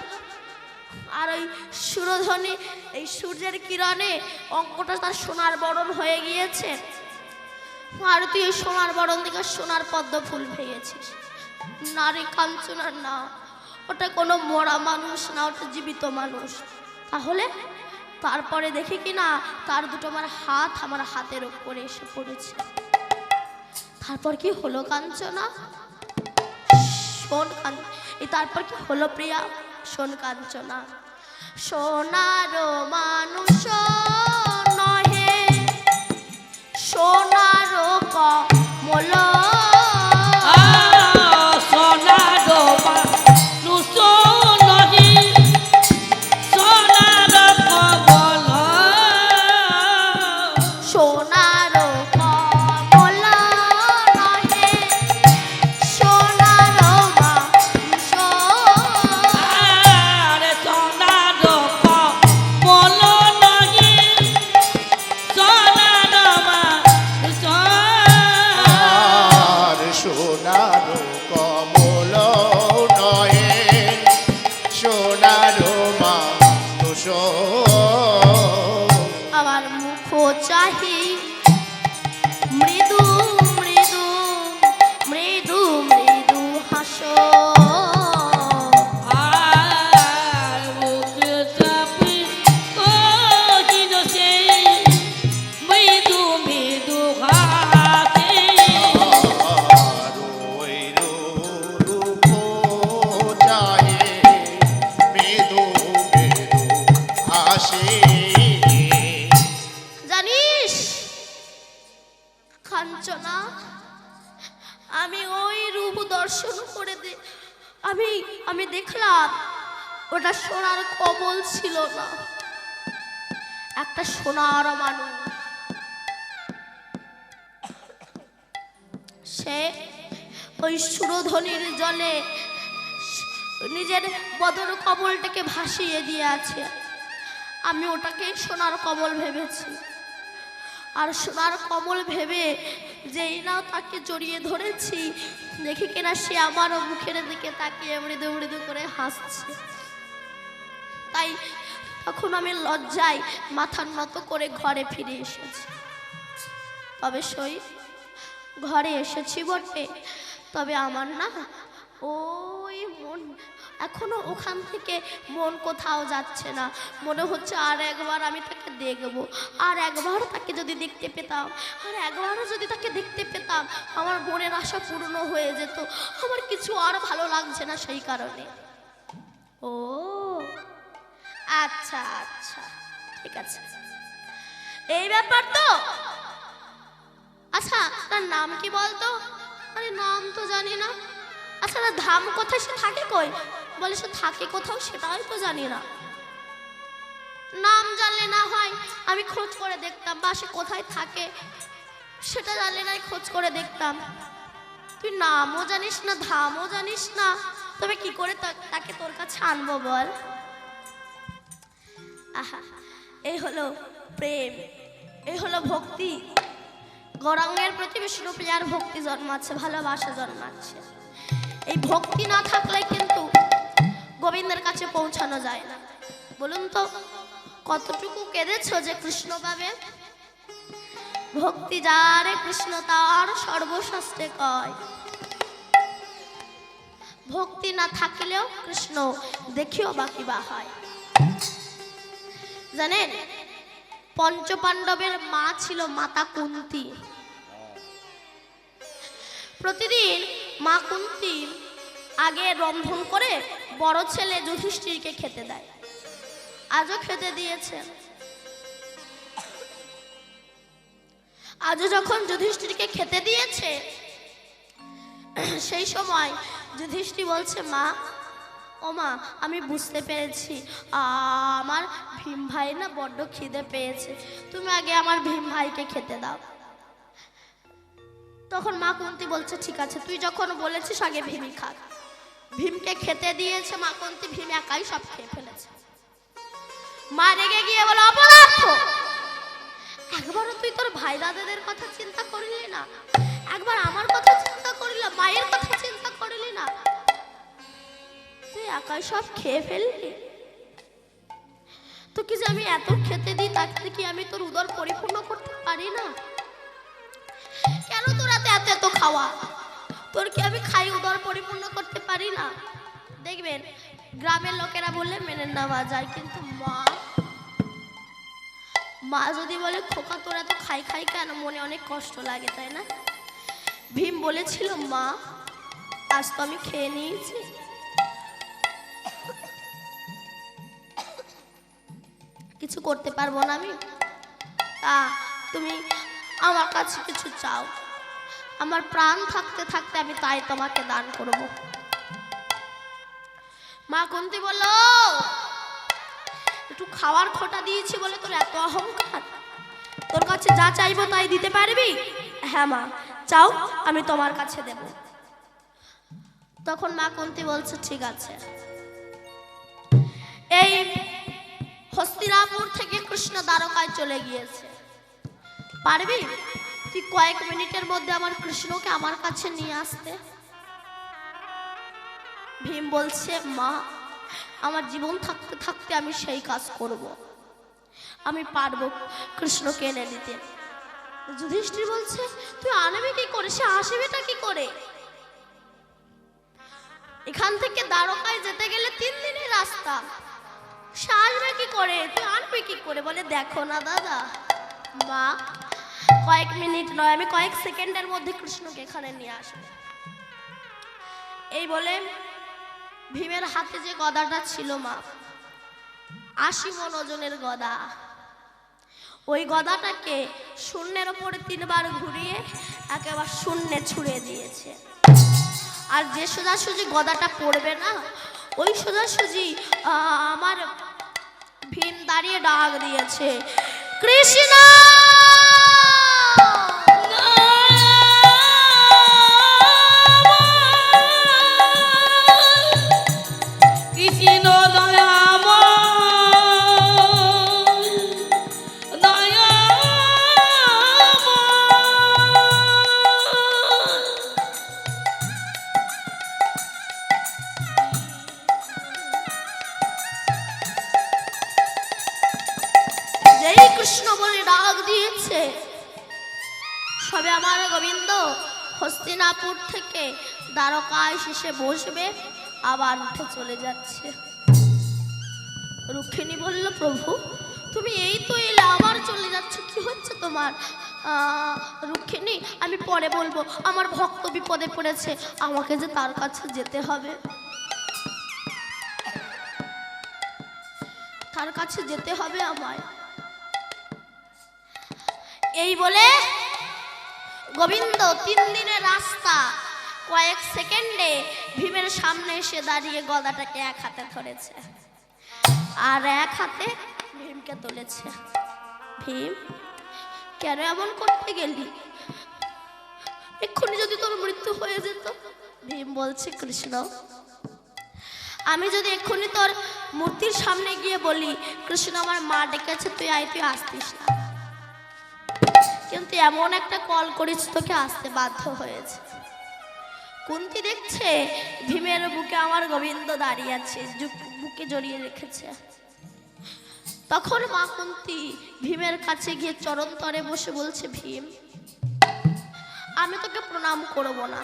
আর ওই সুরধনি এই সূর্যের কিরণে অঙ্কটা তার সোনার বরণ হয়ে গিয়েছে। আর তুই ওই সোনার বরণ থেকে সোনার পদ্ম ফুল ভেঙেছিস। না রে কাঞ্চনা, না, ওটা কোনো মরা মানুষ না, ওটা জীবিত মানুষ। তাহলে তারপরে দেখি কি না তার দুটো আমার হাতের ওপরে এসে পড়েছে। তারপর কি হলো কাঞ্চনা? শোন তারপর কি হলো প্রিয়া, শোন কাঞ্চনা। সোনার মানুষ নহে সোনার কমল, সোনা ডোবা লুসো নদী সোনার কমল, সোনার কমল নহে সোনার মানুষ, আরে সোনার কমল নদী সোনার মানুষ, আর সোনার কমল নয়ে সোনার মানুষ। আমার মুখ চাহি মৃদু মৃদু মৃদু মৃদু হাসো, আর মুখ চাপি কোচিন সেই মৃদু মৃদু হাসি, আর ওই রূপ চাহে মৃদু মৃদু হাসি। জানিস কাঞ্চনা, আমি ওই রূপ দর্শন করে আমি আমি দেখলাম ওটা সোনার কমল ছিল না, একটা সোনার মানুষ। সে ওই সুরধ্বনির জলে নিজের বদর কমলটাকে ভাসিয়ে দিয়ে আছে। আমি ওটাকে সোনার কমল ভেবেছি, আর সোনার কমল ভেবে যেই না তাকে জড়িয়ে ধরেছি, দেখি কিনা সে আমার মুখের দিকে তাকিয়ে মৃদু মৃদু করে হাসছে। তাই তখন আমি লজ্জায় মাথা নত করে ঘরে ফিরে এসেছি। তবে সই ঘরে এসেছি বটে, তবে আমার না ওই মন এখনো ওখান থেকে মন কোথাও যাচ্ছে না। মনে হচ্ছে আর একবার আমি তাকে দেখবো, আর একবার তাকে যদি দেখতে পেতাম, আর একবারও যদি তাকে দেখতে পেতাম, আমার মনের আশা পূর্ণ হয়ে যেত। আমার কিছু আর ভালো লাগছে না সেই কারণে। ও আচ্ছা আচ্ছা, ঠিক আছে, এই ব্যাপার তো। আচ্ছা তার নাম কি বলতো? আরে নাম তো জানি না। আচ্ছা না, ধাম কোথায়, সে থাকে কই? বলে সে থাকে কোথাও, সেটাই তো জানি না। নাম জানলে না হয় আমি খোঁজ করে দেখতাম, বা সে কোথায় থাকে সেটা জানলে না খোঁজ করে দেখতাম। তুই নামও জানিস না, ধামও জানিস না, তবে কি করে তাকে তোর কাছে আনবো বল? আহা, এই হলো প্রেম, এই হলো ভক্তি। গৌরাঙ্গের প্রতি বিষ্ণুপ্রিয়ার ভক্তি জন্মাচ্ছে, ভালোবাসা জন্মাচ্ছে। এই ভক্তি না থাকলে কিন্তু গোবিন্দের কাছে পৌঁছানো যায় না। বলুন তো, কতটুকু কেঁদেছ যে কৃষ্ণ পাবে? ভক্তি যারে কৃষ্ণ তার সর্বশাস্ত্রে কয়। ভক্তি না থাকলেও কৃষ্ণ দেখিও বাকি বা হয়। জানেন, পঞ্চপাণ্ডবের মা ছিল মাতা কুন্তী। প্রতিদিন মা কুন্তী আগে রন্ধন করে বড় ছেলে যুধিষ্ঠিরকে খেতে দেয়, আজও খেতে দিয়েছে। আজও যখন যুধিষ্ঠিরকে খেতে দিয়েছে, সেই সময় যুধিষ্ঠির বলছে, মা ও মা, আমি বুঝতে পেরেছি আমার ভীম ভাই না বড্ড খিদে পেয়েছে, তুমি আগে আমার ভীম ভাইকে খেতে দাও। তখন মা কুন্তী বলছে, ঠিক আছে, তুই যখন বলেছিস আগে ভীমই খাক। ভীমকে খেতে দিয়েছে মা কুন্তী, ভীম একাই সব খেয়ে ফেলেছে। মা রেগে গিয়ে বলে, অপদার্থ, একবারও তুই তোর ভাই দাদাদের কথা চিন্তা করলি না, একবার আমার কথা চিন্তা করলি না, মায়ের কথা চিন্তা করলি না, তুই একাই সব খেয়ে ফেললি। তো কি যে আমি এত খেতে দিই, তাতে কি আমি তোর উদর পরিপূর্ণ করতে পারি না? কেন তোর এত এত এত খাওয়া? তোর কি আমি খাই উদর পরিপূর্ণ করতে পারি না? দেখবেন গ্রামের লোকেরা বললে মেনে নেওয়া যায়, কিন্তু মা যদি বলে, খোকা তোর এত খাই খাই কেন, মনে অনেক কষ্ট লাগে, তাই না? ভীম বলেছিল, মা আজ তো আমি খেয়ে নিয়েছি, কিছু করতে পারবো না আমি, তা তুমি আমার কাছে কিছু চাও, আমার প্রাণ থাকতে থাকতে আমি তাই তোমাকে দান করব। মা কুন্তী বলল, একটু খাওয়ার খোটা দিয়েছি বলে তোর এত অহংকার? তোর কাছে যা চাইবো তাই দিতে পারবি? হ্যাঁ মা, চাও, আমি তোমার কাছে দেব। তখন মা কুন্তী বলছে, ঠিক আছে। এই হস্তিনাপুর থেকে কৃষ্ণ দ্বারকায় চলে গিয়েছে, পারবি তুই কয়েক মিনিটের মধ্যে আমার কৃষ্ণকে আমার কাছে নিয়ে আসতে? ভীম বলছে, মা আমার জীবন থাকতে থাকতে আমি সেই কাজ করব, আমি পারবো কৃষ্ণকে এনে দিতে। যুধিষ্ঠির বলছে, তুই আনবি কি করে, সে আসবেটা কি করে? এখান থেকে দ্বারকায় যেতে গেলে 3 দিনের রাস্তা, সে আসবে কি করে, তুই আনবি কি করে? বলে, দেখো না দাদা, মা কয়েক মিনিট নয়, আমি কয়েক সেকেন্ডের মধ্যে কৃষ্ণকে এখানে নিয়ে আসবো। এই বলে ভীমের হাতে যে গদাটা ছিল মা, 80 মণ ওজনের গদা, ওই গদাটাকে শূন্যের ওপরে 3 বার ঘুরিয়ে একেবারে শূন্যে ছুঁড়ে দিয়েছে। আর যে সোজাসুজি গদাটা পড়বে না, ওই সোজাসুজি আমার ভীম দাঁড়িয়ে ডাক দিয়েছে, কৃষ্ণ। কৃষ্ণ দয়াময় যেই কৃষ্ণ বলে ডাক দিয়েছে, সবে আমার গোবিন্দ হস্তিনাপুর থেকে দ্বারকায় শেষে বসবে, আবার উঠে চলে যাচ্ছে। রুক্মিণী বলল, প্রভু তুমি এই তো এলে, আবার চলে যাচ্ছ, কি হচ্ছে তোমার? রুক্মিণী, আমি পরে বলবো, আমার ভক্ত বিপদে পড়েছে, আমাকে যে তার কাছে যেতে হবে, তার কাছে যেতে হবে আমায়। এই বলে গোবিন্দ 3 দিনের রাস্তা কয়েক সেকেন্ডে ভীমের সামনে এসে দাঁড়িয়ে গদাটাকে এক হাতে ধরেছে, আর এক হাতে ভীমকে তুলেছে। ভীম, কেন এমন করতে গেলি? এক্ষুনি যদি তোর মৃত্যু হয়ে যেত। ভীম বলছে, কৃষ্ণ, আমি যদি এক্ষুনি তোর মূর্তির সামনে গিয়ে বলি, কৃষ্ণ আমার মা ডেকেছে, তুই আয়, তুই আসতিস না, কিন্তু এমন একটা কল করিস, তোকে আসতে বাধ্য হয়েছে। কুন্তি দেখছে ভীমের বুকে আমার গোবিন্দ দাঁড়িয়ে আছে, বুকে জড়িয়ে রেখেছে। তখন মা কুন্তি ভীমের কাছে গিয়ে চরণ তরে বসে বলছে, ভীম, আমি তোকে প্রণাম করব না,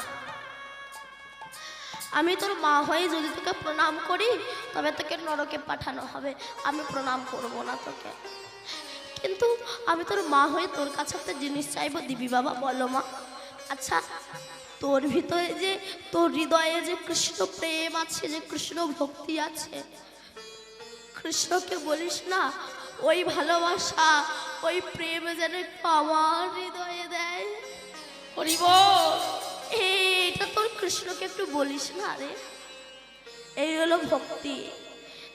আমি তোর মা হয়ে যদি তোকে প্রণাম করি তবে তোকে নরকে পাঠানো হবে, আমি প্রণাম করব না তোকে। কিন্তু আমি তোর মা হয়ে তোর কাছে একটা জিনিস চাইবো, দিবি বাবা? বলো মা। আচ্ছা, তোর ভিতরে যে, তোর হৃদয়ে যে কৃষ্ণ প্রেম আছে, যে কৃষ্ণ ভক্তি আছে, কৃষ্ণকে বলিস না ওই ভালোবাসা, ওই প্রেম যেন একটু আমার হৃদয়ে দেয়। করিব এটা তোর কৃষ্ণকে একটু বলিস না রে। এই হলো ভক্তি।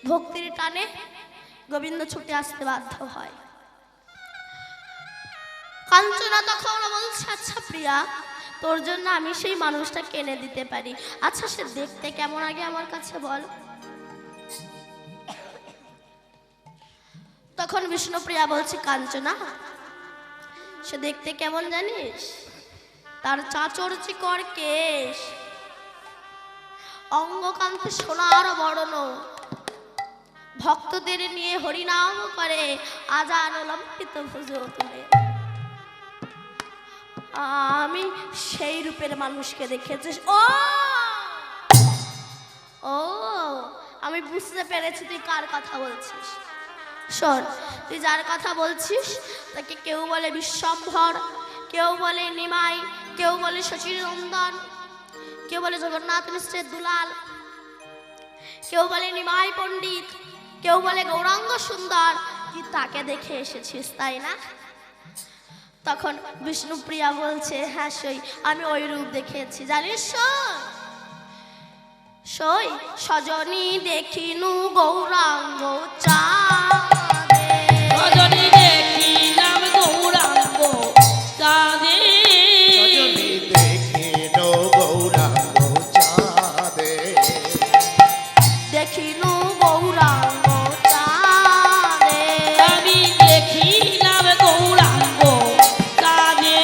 ভক্তির টানে গোবিন্দ ছুটে আসতে বাধ্য হয়। কাঞ্চনা তখন বলছে, আচ্ছা প্রিয়া, তোর জন্য আমি সেই মানুষটা কিনে দিতে পারি, আচ্ছা সে দেখতে কেমন আগে আমার কাছে বল। তখন বিষ্ণুপ্রিয়া বলছে, কাঞ্চনা, সে দেখতে কেমন জানিস? তার চাচর চিকর কেশ, অঙ্গকান্তে সোনার বর্ণ, ভক্তদের নিয়ে হরিনাম করে, আজান লম্বিত ভুজ তুলে। আমি সেই রূপের মানুষকে দেখেছি। ও ও আমি বুঝতে পেরেছি তুই কার কথা বলছিস। শোন, তুই যার কথা বলছিস তাকে কেউ বলে বিশ্বম্ভর, কেউ বলে নিমাই, কেউ বলে শচীনন্দন, কেউ বলে জগন্নাথ মিশ্রের দুলাল, কেউ বলে নিমাই পণ্ডিত, কেউ বলে গৌরাঙ্গ সুন্দর। তুই তাকে দেখে এসেছিস তাই না? তখন বিষ্ণুপ্রিয়া বলছে, হ্যাঁ সই, আমি ওই রূপ দেখেছি। জানিস সই, সজনী দেখিনু গৌরাঙ্গ চাঁদে, সজনী দেখিলাম গৌরাঙ্গ চাঁদে, সজনী দেখিনো গৌরাঙ্গ চাঁদে, দেখিনু গৌরাঙ্গ চাঁদে, আমি দেখিলাম গৌরাঙ্গ চাঁদে,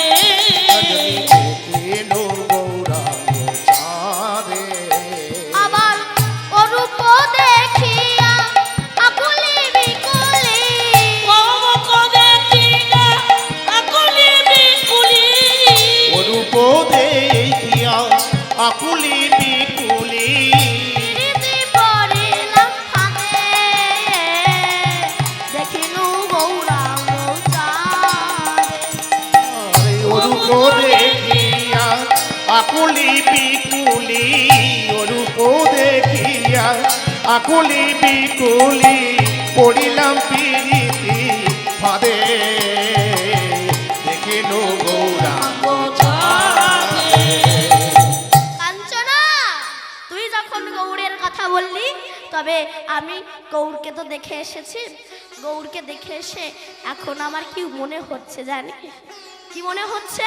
সজনী দেখিনো গৌরাঙ্গ চাঁদে। আবার অরূপ দেখিয়া আকুলি বিকুলি, অমুক দেখিলা আকুলি বিকুলি, অরূপ দেখিয়া আকুলি বিকুলি, প্রীতি পড়িলাম ফাঁদে, দেখিনু গৌরাঙ্গ চাঁদে। অরূপ দেখিয়া আকুলি বিকুলি, অরূপ দেখিয়া আকুলি বিকুলি, পড়িলাম প্রীতি ফাঁদে, দেখিনো গৌরাঙ্গ চাঁদে। কাঞ্চনা, তবে আমি গৌরকে তো দেখে এসেছি, গৌরকে দেখে এসে এখন আমার কি মনে হচ্ছে জানি? কি মনে হচ্ছে?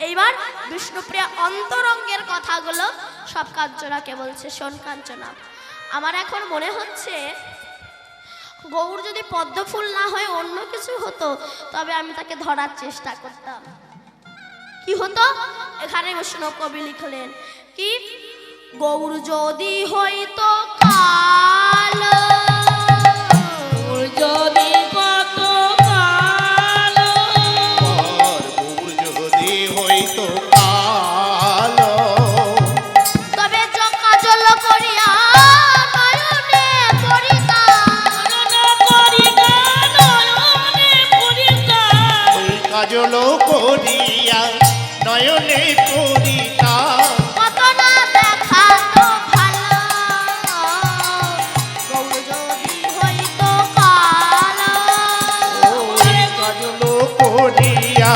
এইবার বিষ্ণুপ্রিয়া অন্তরঙ্গের কথাগুলো সব কাঞ্চনাকে বলছে, শোন কাঞ্চনা, আমার এখন মনে হচ্ছে গৌর যদি পদ্ম ফুল না হয়ে অন্য কিছু হতো তবে আমি তাকে ধরার চেষ্টা করতাম। কি হতো? এখানে বিষ্ণু কবি লিখলেন কি, গৌর যদি হইতো কালো, যদি কত কালো, গৌর যদি হইতো কালো, তবে কাজল করিয়া নয়নে পড়িতাম, করি না নয়নে পড়িতাম, ওই কাজল করিয়া নয়নে পড়িতাম, কত না দেখাতো ভালো, গৌর যদি হইতো কালো। ওই কাজল করিয়া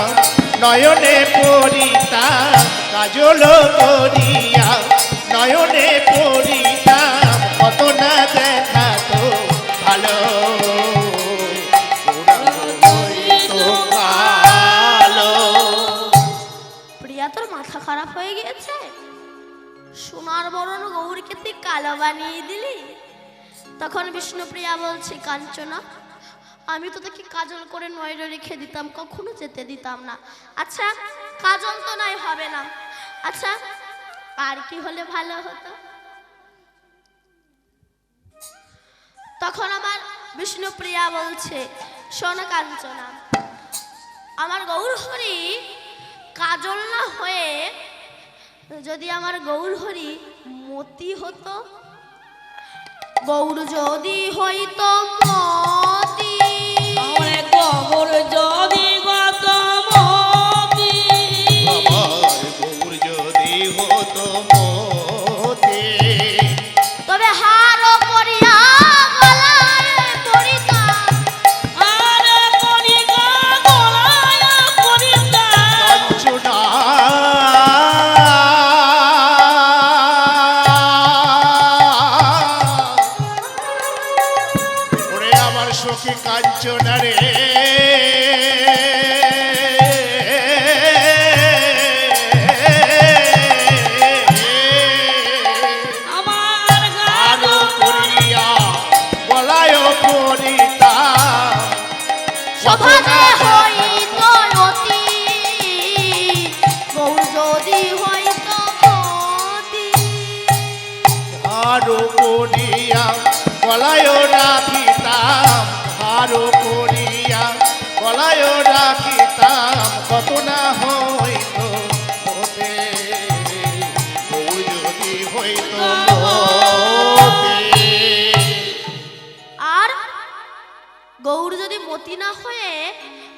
নয়নে পড়িতাম, কাজল করিয়া নয়নে পড়িতাম, কত না দেখাতো ভালো, গৌরাঙ্গ হইতো কালো। প্রিয়া, তোর মাথা খারাপ হয়ে গিয়েছে? সোনার বরণ গৌরীকে তুই কালো বানিয়ে দিলি। তখন বিষ্ণুপ্রিয়া বলছে, কাঞ্চনা, আমি তো তাকে কাজল করে নয়নে রেখে দিতাম, কখনো যেতে দিতাম না। আচ্ছা, কাজল তো নাই হবে না, আচ্ছা আর কি হলে ভালো হতো? তখন আমার বিষ্ণুপ্রিয়া বলছে, শোন কাঞ্চনা, আমার গৌর হরি কাজল না হয়ে যদি আমার গৌর হরি মতি হতো, গৌর যদি হইতো মতি, আমার গৌর যদি কত মতি, আমার গৌর যদি হতো মতি, তবে হার করিয়া গলায় পড়িতাম, আর করি না গলায় পড়িতাম, কাঞ্চনা ওরে আমার সখী কাঞ্চনা রে, আমার আলো করিয়া গলায় পড়িতাম, শোভাতে হইতো অতি, গৌর যদি হইতো মতি, আরো করিয়া গলায় রাখিতাম, আরো করিয়া গলায় রাখিতাম, কত না হইতো মতে, গৌর যদি হইতো মতে। আর গৌর যদি মতি না হয়ে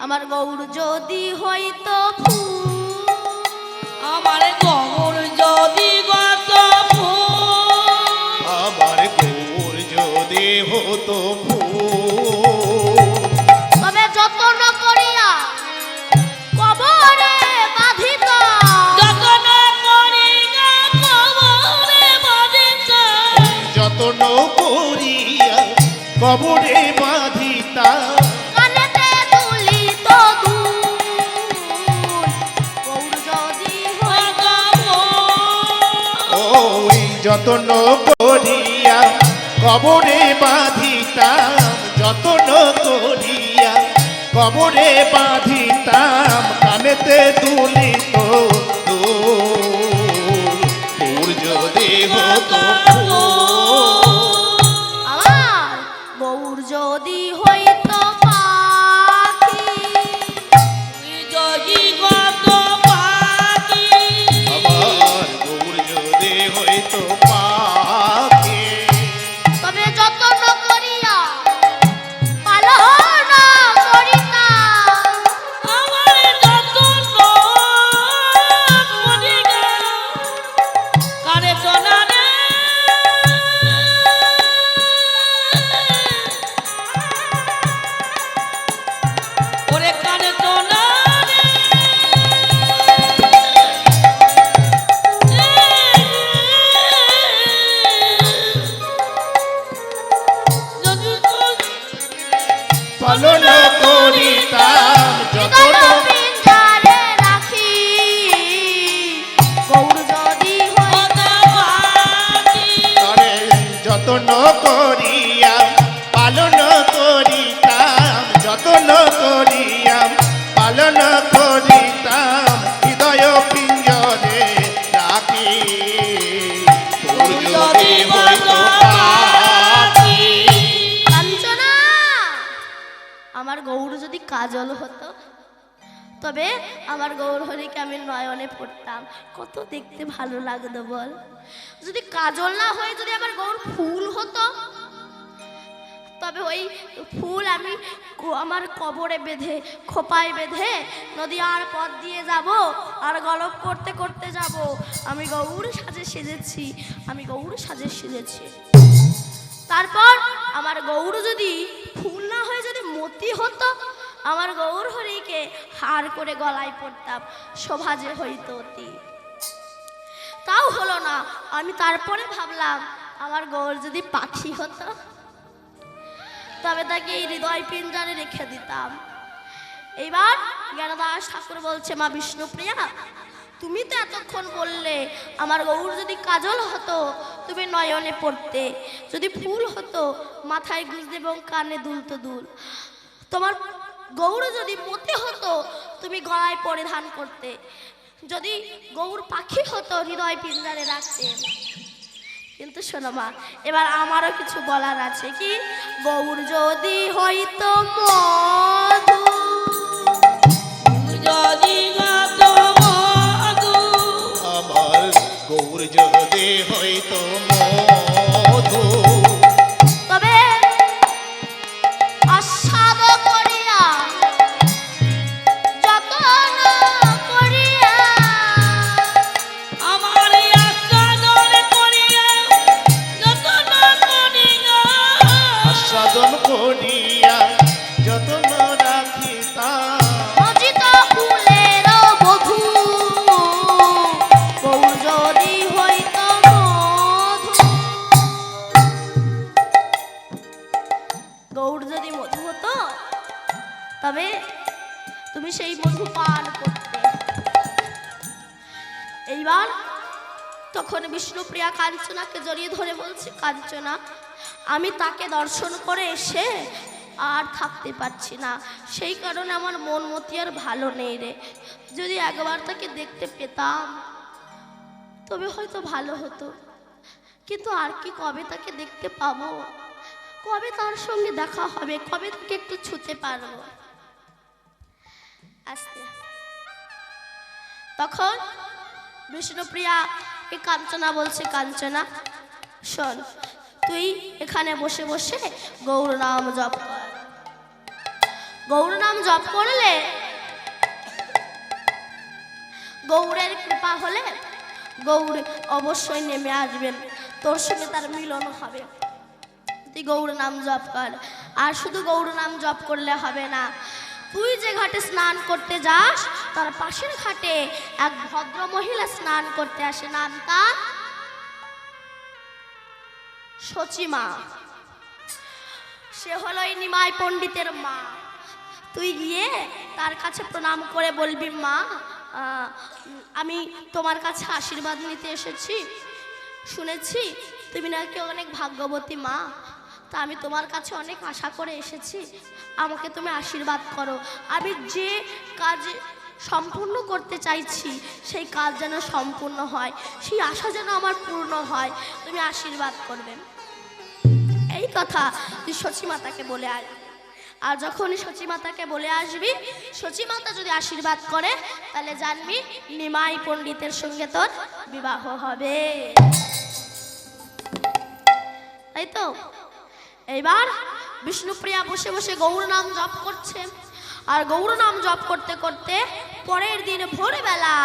আমার গৌর যদি হইতো ফুল, আমার গৌর যদি কত ফুল, আমার গৌর যদি হতো ফুল, তবে যত্ন করিয়া কবরে বাঁধিতাম, যতন করি না কবরে বাঁধিতাম, যতন করিয়া কবরে বাঁধিতাম, কানেতে তুলিত দুল, গৌর যদি হইতো ওই যতন করিয়া কবরে বাঁধিতাম, যতন করিয়া কবরে বাঁধিতাম, কানেতে তুলিত দুল, যদি হতো আমার গৌর যদি হইতো পাখি, যদি কত পাখি, আমার গৌর যদি হইতো পাখি, তবে যত্ন করিয়া পালন করিতাম, কাজল হতো, তবে আমার গৌরহরিকে আমি নয়নে পড়তাম, কত দেখতে ভালো লাগতো বল। যদি কাজল না হয়ে যদি আমার গৌর ফুল হতো, তবে ওই ফুল আমি আমার কবরে বেঁধে, খোপায় বেঁধে নদী আর পথ দিয়ে যাব, আর গল্প করতে করতে যাব, আমি গৌর সাজে সেজেছি, আমি গৌর সাজে সেজেছি। তারপর আমার গৌর যদি ফুল না হয়ে যদি মতি হতো, আমার গৌর হরিকে হার করে গলায় পড়তাম, শোভা যে হইতো অতি। তাও হলো না। আমি তারপরে ভাবলাম আমার গৌর যদি পাখি হতো, তবে তাকে এই হৃদয় পিঞ্জরে রেখে দিতাম। এইবার জ্ঞানদাস ঠাকুর বলছে, মা বিষ্ণুপ্রিয়া, তুমি তো এতক্ষণ বললে আমার গৌর যদি কাজল হতো তুমি নয়নে পড়তে, যদি ফুল হতো মাথায় গুঁজতে এবং কানে দুলতো দুল, তোমার গৌর যদি মতি হতো তুমি গলায় পরিধান করতে, যদি গৌর পাখি হতো হৃদয় পিঞ্জরে রাখতে। কিন্তু শোনো মা, এবার আমারও কিছু বলার আছে। কি? গৌর যদি হইতো মধু, যদি গত মধু, আমার গৌর যদি হইতো মধু, তবে আস্বাদ করিয়া যতন করিয়া, আমার আস্বাদন করিয়া যতন করিয়া, আস্বাদন করিয়া যতন রাখিতাম, অজিত ফুলের বধূ, গৌর যদি হইতো মধু, গৌর যদি মধু হতো তবে তুমি সেই মধু পান করতে। এইবার তখন বিষ্ণুপ্রিয়া কাঞ্চনাকে জড়িয়ে ধরে বলছে, কাঞ্চনা, আমি তাকে দর্শন করে এসে আর থাকতে পারছি না, সেই কারণে আমার মন মতি আর ভালো নেই রে। যদি একবার তাকে দেখতে পেতাম তবে হয়তো ভালো হতো, কিন্তু আর কি কবে তাকে দেখতে পাবো, কবে তার সঙ্গে দেখা হবে, কবে তাকে একটু ছুঁতে পারবো। আস্তে তখন বিষ্ণুপ্রিয়া কাঞ্চনা বলছে, কাঞ্চনা শোন, তুই এখানে বসে বসে গৌর নাম জপ কর। গৌর নাম জপ করলে গৌরের কৃপা হলে গৌর অবশ্যই নেমে আসবেন, তোর সঙ্গে তার মিলন হবে। তুই গৌর নাম জপ কর। আর শুধু গৌর নাম জপ করলে হবে না, তুই যে ঘাটে স্নান করতে যাস তার পাশের ঘাটে এক ভদ্র মহিলা স্নান করতে আসে, নাম তার সচিমা। সে হলো এই নিমাই পণ্ডিতের মা। তুই গিয়ে তার কাছে প্রণাম করে বলবি, মা আমি তোমার কাছে আশীর্বাদ নিতে এসেছি, শুনেছি তুমি নাকি অনেক ভাগ্যবতী মা, তা আমি তোমার কাছে অনেক আশা করে এসেছি, আমাকে তুমি আশীর্বাদ করো। আমি যে কাজ সম্পূর্ণ করতে চাইছি সেই কাজ যেন সম্পূর্ণ হয়, সেই আশা যেন আমার পূর্ণ হয়, তুমি আশীর্বাদ করবেন। এই কথা তুই সচিমাতাকে বলে আসবি। আর যখনই সচিমাতাকে বলে আসবি, সচিমাতা যদি আশীর্বাদ করে তাহলে জানবি নিমাই পণ্ডিতের সঙ্গে তোর বিবাহ হবে। তাই তো? এইবার বিষ্ণুপ্রিয়া বসে বসে গৌর নাম জপ করছে, আর গৌর নাম জপ করতে করতে পরের দিন ভোরবেলা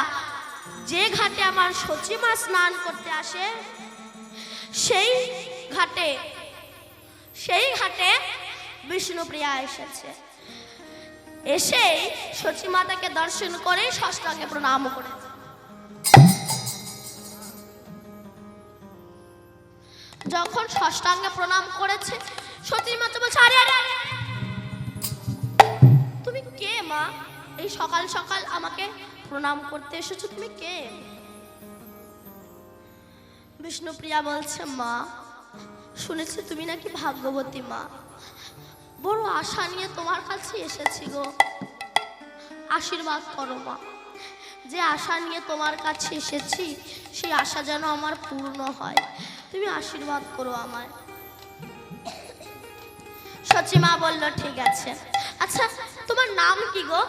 যে ঘাটে আমার সচিমা স্নান করতে আসে সেই ঘাটে বিষ্ণুপ্রিয়া এসেছে। এসে সচিমাতাকে দর্শন করে ষষ্ঠাঙ্গে প্রণাম করেছে। যখন ষষ্ঠাঙ্গে প্রণাম করেছে, সচিমাতা বলছে, আরে আরে আরে, তুমি কে মা? এই সকাল সকাল আমাকে প্রণাম করতে এসেছো, তুমি কে? বিষ্ণুপ্রিয়া বলছে, মা শুনেছি তুমি নাকি ভাগ্যবতী মা, বড় আশা নিয়ে তোমার কাছে এসেছি গো, আশীর্বাদ করো মা। যে আশা নিয়ে তোমার কাছে এসেছি সেই আশা যেন আমার পূর্ণ হয়, তুমি আশীর্বাদ করো আমায়। সচিমা বলল, ঠিক আছে। আচ্ছা তোমার নাম কি গো?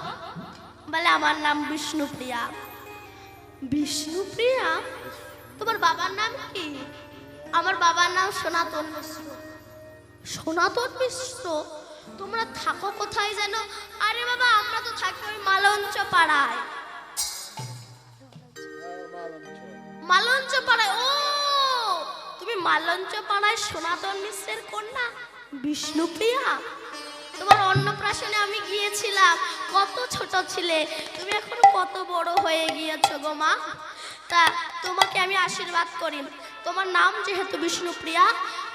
বলে আমার নাম বিষ্ণুপ্রিয়া। বিষ্ণুপ্রিয়া? তোমার বাবার নাম কি? আমার বাবার নাম সনাতন মিশ্র। সনাতন মিশ্র? তোমরা থাকো কোথায় যেন? আরে বাবা, আমরা তো থাকি ওই মালঞ্চ পাড়ায়। মালঞ্চ পাড়ায়? ও, তুমি মালঞ্চ পাড়ায় সনাতন মিশ্রের কন্যা বিষ্ণুপ্রিয়া? তোমার অন্নপ্রাশনে আমি গিয়েছিলাম, কত ছোট ছিলে, তুমি এখন কত বড় হয়ে গিয়েছো গো মা। তা তোমাকে আমি আশীর্বাদ করি, তোমার নাম যেহেতু বিষ্ণুপ্রিয়া,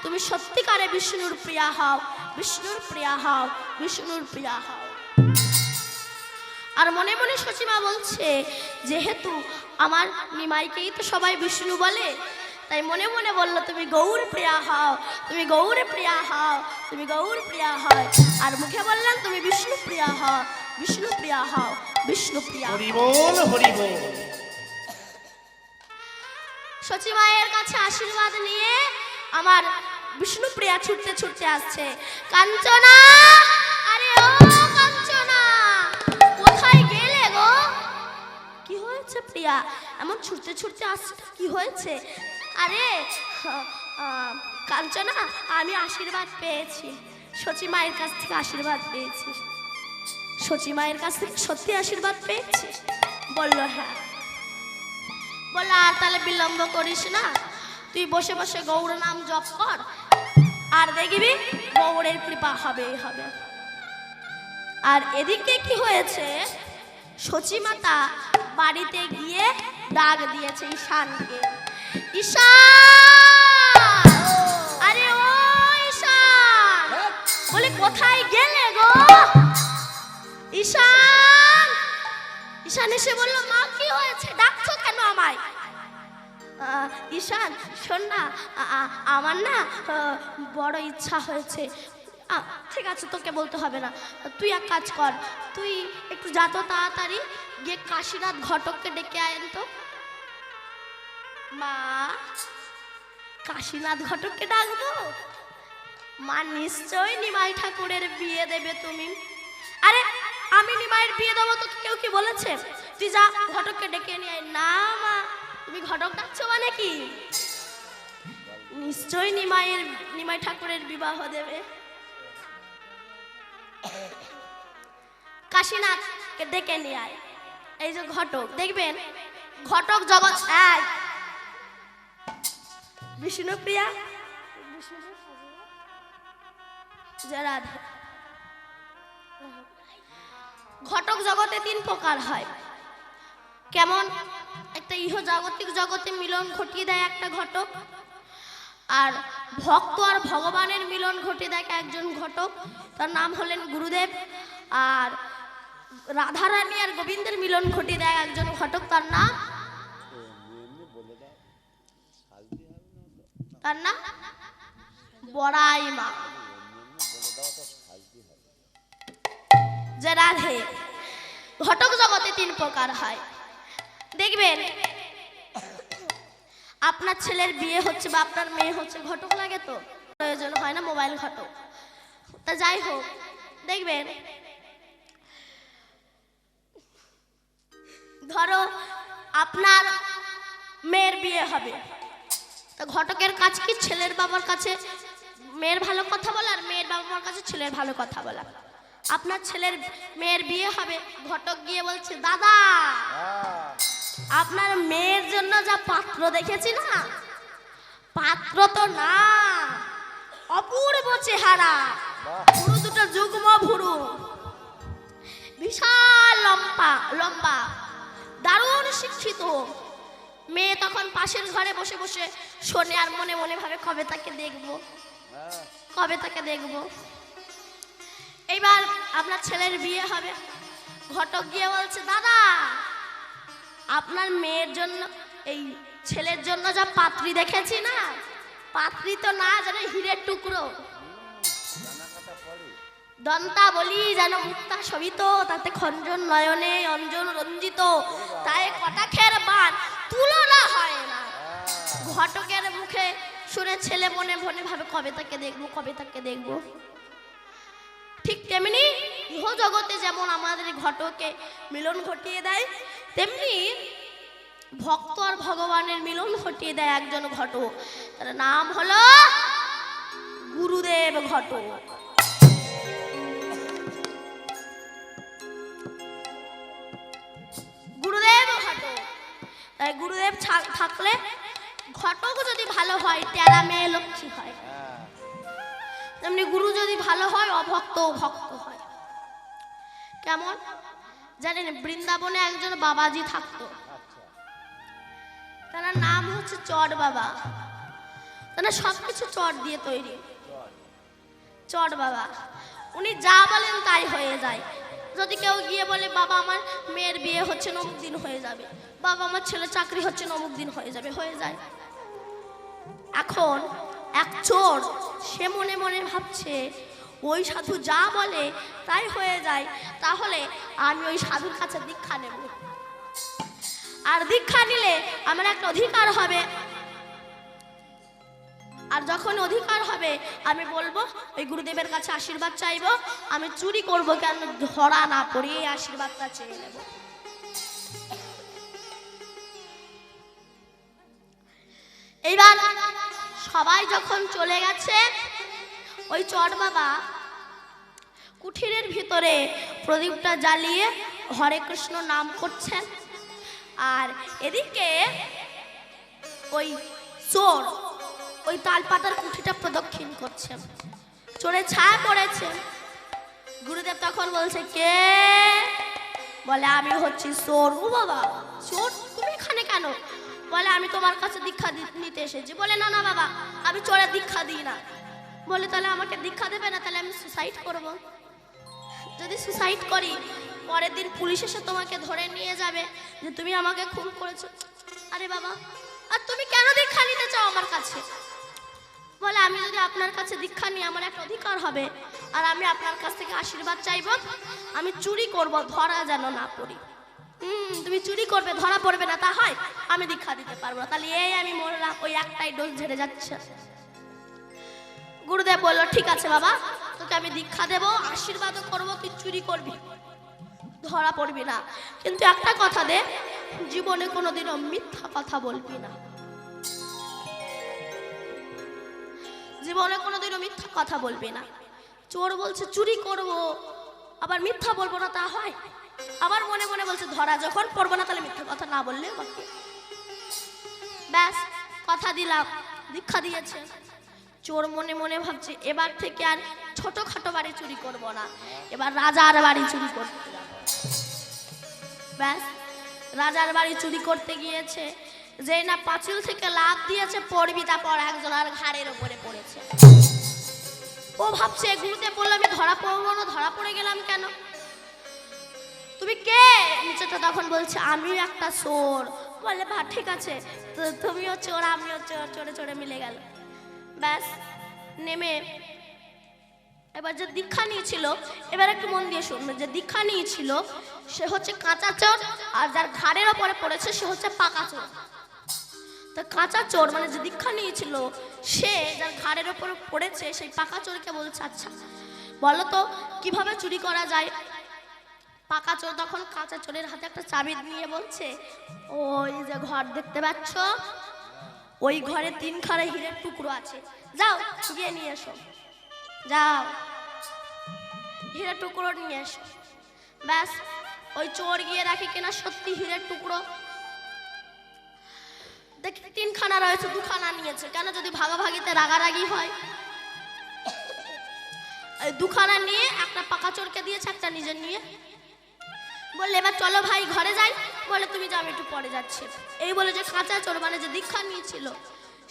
তুমি সত্যিকারে বিষ্ণুর প্রিয়া হও, বিষ্ণুর প্রিয়া হও, বিষ্ণুর প্রিয়া হও। আর মনে মনে সচিমা বলছে, যেহেতু আমার নিমাইকেই তো সবাই বিষ্ণু বলে, তাই মনে মনে বলল তুমি গৌর প্রিয়া হও, তুমি গৌর প্রিয়া হও, তুমি গৌর প্রিয়া হয়। আর মুখে বললেন তুমি বিষ্ণু প্রিয়া হও, বিষ্ণু প্রিয়া হও, বিষ্ণু প্রিয়া। হরি বল, হরি বল। সচিমায়ের কাছে আশীর্বাদ নিয়ে আমার বিষ্ণুপ্রিয়া ছুটতে ছুটতে আসছে। কাঞ্চনা, আরে ও কাঞ্চনা, কোথায় গেলে গো? কি হয়েছে প্রিয়া, এমন ছুটতে ছুটতে আসছে, কি হয়েছে? আরে কাঞ্চনা, আমি আশীর্বাদ পেয়েছি, সচিমায়ের কাছ থেকে আশীর্বাদ পেয়েছি। সচিমায়ের কাছ থেকে সত্যি আশীর্বাদ পেয়েছি? বলল হ্যাঁ। বললো আর তাহলে বিলম্ব করিস না, তুই বসে বসে গৌর নাম জপ কর, আর দেখবি গৌরের কৃপা হবেই হবে। আর এদিকে কি হয়েছে, সচিমাতা বাড়িতে গিয়ে ডাক দিয়েছে ঈশানকে। ঈশান, আরে ও ঈশান, বলে কোথায় গেলে গো? ঈশান, ঈশান এসে বলল, মা কি হয়েছে, ডাকছো কেন আমায়? ঈশান শোন না, আমার না বড় ইচ্ছা হয়েছে। ঠিক আছে, তোকে বলতে হবে না, তুই এক কাজ কর, তুই একটু যা তো তাড়াতাড়ি গিয়ে কাশীনাথ ঘটককে ডেকে আয়েন তো। মা, কাশীনাথ ঘটককে ডাকবো? মা নিশ্চয়ই নিমাই ঠাকুরের বিয়ে দেবে তুমি। আরে আমি নিমাইয়ের বিয়ে দেবো তো কেউ কি বলেছে? তুই যা ঘটককে ডেকে নিয়ে আয়। না মা, তুমি ঘটক ডাকছো মানে কি? নিশ্চয়ই নিমাই ঠাকুরের বিবাহ দেবে। কাশীনাথকে ডেকে নিয়ে আয়। এই যে ঘটক, দেখবেন ঘটক জগৎ এক বিষ্ণুপ্রিয়া, যারা ঘটক জগতে তিন প্রকার হয়। কেমন? একটা ইহ জাগতিক জগতে মিলন ঘটিয়ে দেয় একটা ঘটক, আর ভক্ত আর ভগবানের মিলন ঘটিয়ে দেয় একজন ঘটক, তার নাম হলেন গুরুদেব। আর রাধারানী আর গোবিন্দের মিলন ঘটিয়ে দেয় একজন ঘটক, তার নাম বড়াই মা, যে রাধে। ঘটক জগতে তিন প্রকার হয়। দেখবেন আপনার ছেলের বিয়ে হচ্ছে বা আপনার মেয়ে হচ্ছে, ঘটক লাগে তো, প্রয়োজন হয় না মোবাইল ঘটক। তা যাই হোক, দেখবেন ধরো আপনার মেয়ের বিয়ে হবে, তো ঘটকের কাজ কি? ছেলের বাবার কাছে মেয়ের ভালো কথা বলা, আর মেয়ের বাবার কাছে ছেলের ভালো কথা বলা। আপনার ছেলের মেয়ের বিয়ে হবে, ঘটক গিয়ে বলছে, দাদা আপনার মেয়ের জন্য যা পাত্র দেখেছি না, পাত্র তো না, অপূর্ব চেহারা, ভুরু দুটো যুগ্ম ভুরু, বিশাল লম্বা লম্বা, দারুণ শিক্ষিত। মেয়ে তখন পাশের ঘরে বসে বসে শোনে, আর মনে মনে ভাবে কবে তাকে দেখবো, কবে তাকে দেখবো। এইবার আপনার ছেলের বিয়ে হবে, ঘটক গিয়ে বলছে, দাদা আপনার মেয়ের জন্য, এই ছেলের জন্য যা পাত্রী দেখেছি না, পাত্রী তো না, যেন হীরের টুকরো, দন্তা বলি যেন মুক্তা শোভিত, তাতে খঞ্জন নয়নে অঞ্জন রঞ্জিত, তাই কটাক্ষের বান তুলনা হয় না। ঘটকের মুখে শুনে ছেলে মনে মনে ভাবে কবে তাকে দেখবো, কবে তাকে দেখবো। ঠিক তেমনি ইহ জগতে যেমন আমাদের ঘটকে মিলন ঘটিয়ে দেয়, তেমনি ভক্ত আর ভগবানের মিলন ঘটিয়ে দেয় একজন ঘটক, তার নাম হলো গুরুদেব ঘটক। গুরুদেব ঘটক, তাই গুরুদেব থাকলে ঘটক যদি ভালো হয় টেরা মেয়ে লক্ষ্মী হয়, তেমনি গুরু যদি ভালো হয় অভক্ত ভক্ত হয়। কেমন জানেন, বৃন্দাবনে একজন বাবাজি থাকতো, তার নাম হচ্ছে চট বাবা। তারা সবকিছু চট দিয়ে তৈরি, চট বাবা। উনি যা বলেন তাই হয়ে যায়। যদি কেউ গিয়ে বলে বাবা আমার মেয়ের বিয়ে হচ্ছে নমুক দিন হয়ে যাবে, বাবা আমার ছেলে চাকরি হচ্ছে নমুক দিন হয়ে যাবে, হয়ে যায়। এখন এক চোর, সে মনে মনে ভাবছে ওই সাধু যা বলে তাই হয়ে যায়, তাহলে আমি ওই সাধুর কাছে দীক্ষা নেব, আর দীক্ষা নিলে আমার একটা অধিকার হবে, আর যখন অধিকার হবে আমি বলবো ওই গুরুদেবের কাছে আশীর্বাদ চাইবো, আমি চুরি করব কেন ধরা না পড়ে এই আশীর্বাদটা চেয়ে নেব। এইবার সবাই যখন চলে গেছে, ওই চট বাবা কুঠিরের ভিতরে প্রদীপটা জ্বালিয়ে হরে কৃষ্ণ নাম করছেন, আর এদিকে ওই চোর ওই তালপাতার কুঠিটা প্রদক্ষিণ করছে, চোরে ছায়া পড়েছে। গুরুদেব তখন বলছে কে? বলে আমি হচ্ছি চোর। ও বাবা, চোর তুমি এখানে কেন? বলে আমি তোমার কাছে দীক্ষা নিতে এসেছি। বলে না না বাবা, আমি চোরের দীক্ষা দিই না। বলে তাহলে আমাকে দীক্ষা দেবে না? তাহলে আমি সুসাইড করব। যদি সুসাইড করি পরের দিন পুলিশ এসে তোমাকে ধরে নিয়ে যাবে যে তুমি আমাকে খুন করেছো। আরে বাবা, আর তুমি কেন দীক্ষা নিতে চাও আমার কাছে? বলে আমি যদি আপনার কাছে দীক্ষা নিই আমার একটা অধিকার হবে, আর আমি আপনার কাছ থেকে আশীর্বাদ চাইব, আমি চুরি করব ধরা যেন না পড়ি। তুমি চুরি করবে ধরা পড়বে না, তা হয় আমি দীক্ষা দিতে পারবো না। তাহলে এই আমি মরলাম, ওই একটাই ডোজ ঝেড়ে যাচ্ছে। গুরুদেব বললো ঠিক আছে বাবা, তোকে আমি দীক্ষা দেব, আশীর্বাদও করবো, তুই চুরি করবি ধরা পড়বি না, কিন্তু একটা কথা দে, জীবনে কোনোদিনও মিথ্যা কথা বলবি না, জীবনে কোনোদিনও মিথ্যা কথা বলবি না। চোর বলছে চুরি করব আবার মিথ্যা বলবো না, তা হয়? আবার মনে মনে বলছে ধরা যখন পড়বো না তাহলে মিথ্যা কথা না বললে বাকি। ব্যাস কথা দিলাম, দীক্ষা দিয়েছে। চোর মনে মনে ভাবছে এবার থেকে আর ছোটখাটো বাড়ি চুরি করব না, এবার রাজার বাড়ি চুরি করতে যাব। ব্যাস রাজার বাড়ি চুরি করতে গিয়েছে, যে না পাঁচিল থেকে লাফ দিয়েছে পড়বি, তারপর একজন আর ঘাড়ের উপরে পড়েছে। ও ভাবছে গুরুদেব বললো আমি ধরা পড়বো না, ধরা পড়ে গেলাম কেন? তুমি কে? নিচেটা তখন বলছে আমিও একটা চোর। বলে ভা ঠিক আছে, তুমিও চোর আমিও চোর, চোরে চোরে মিলে গেল। ব্যাস নেমে এবার যে দীক্ষা নিয়েছিল, এবার একটু মন দিয়ে শুনবে, যে দীক্ষা নিয়েছিল সে হচ্ছে কাঁচা চোর, আর যার ঘাড়ের ওপরে পড়েছে সে হচ্ছে পাকা চোর। তো কাঁচা চোর মানে যে দীক্ষা নিয়েছিল, সে যার ঘাড়ের ওপরে পড়েছে সেই পাকা চোরকে বলছে আচ্ছা বলো তো কিভাবে চুরি করা যায়। পাকা চোর তখন কাঁচা চোরের হাতে একটা চাবি নিয়ে বলছে ওই যে ঘর দেখতে পাচ্ছ, ওই ঘরে 3 খাড়ে হীরের টুকরো আছে, যাও গিয়ে নিয়ে এসো, যাও হীরের টুকরো নিয়ে এসো। ব্যাস ওই চোর গিয়ে রাখি কিনা সত্যি হীরের টুকরো, দেখি 3 খানা রয়েছে, 2 খানা নিয়েছে। কেন? যদি ভাগাভাগিতে রাগারাগি হয়। 2 খানা নিয়ে একটা পাকা চোরকে দিয়েছে, একটা নিজের নিয়ে বললে এবার চলো ভাই ঘরে যাই। বলে তুমি যাও, আমি একটু পরে যাচ্ছি। এই বলে যে কাঁচা চোর মানে যে দীক্ষা নিয়েছিল,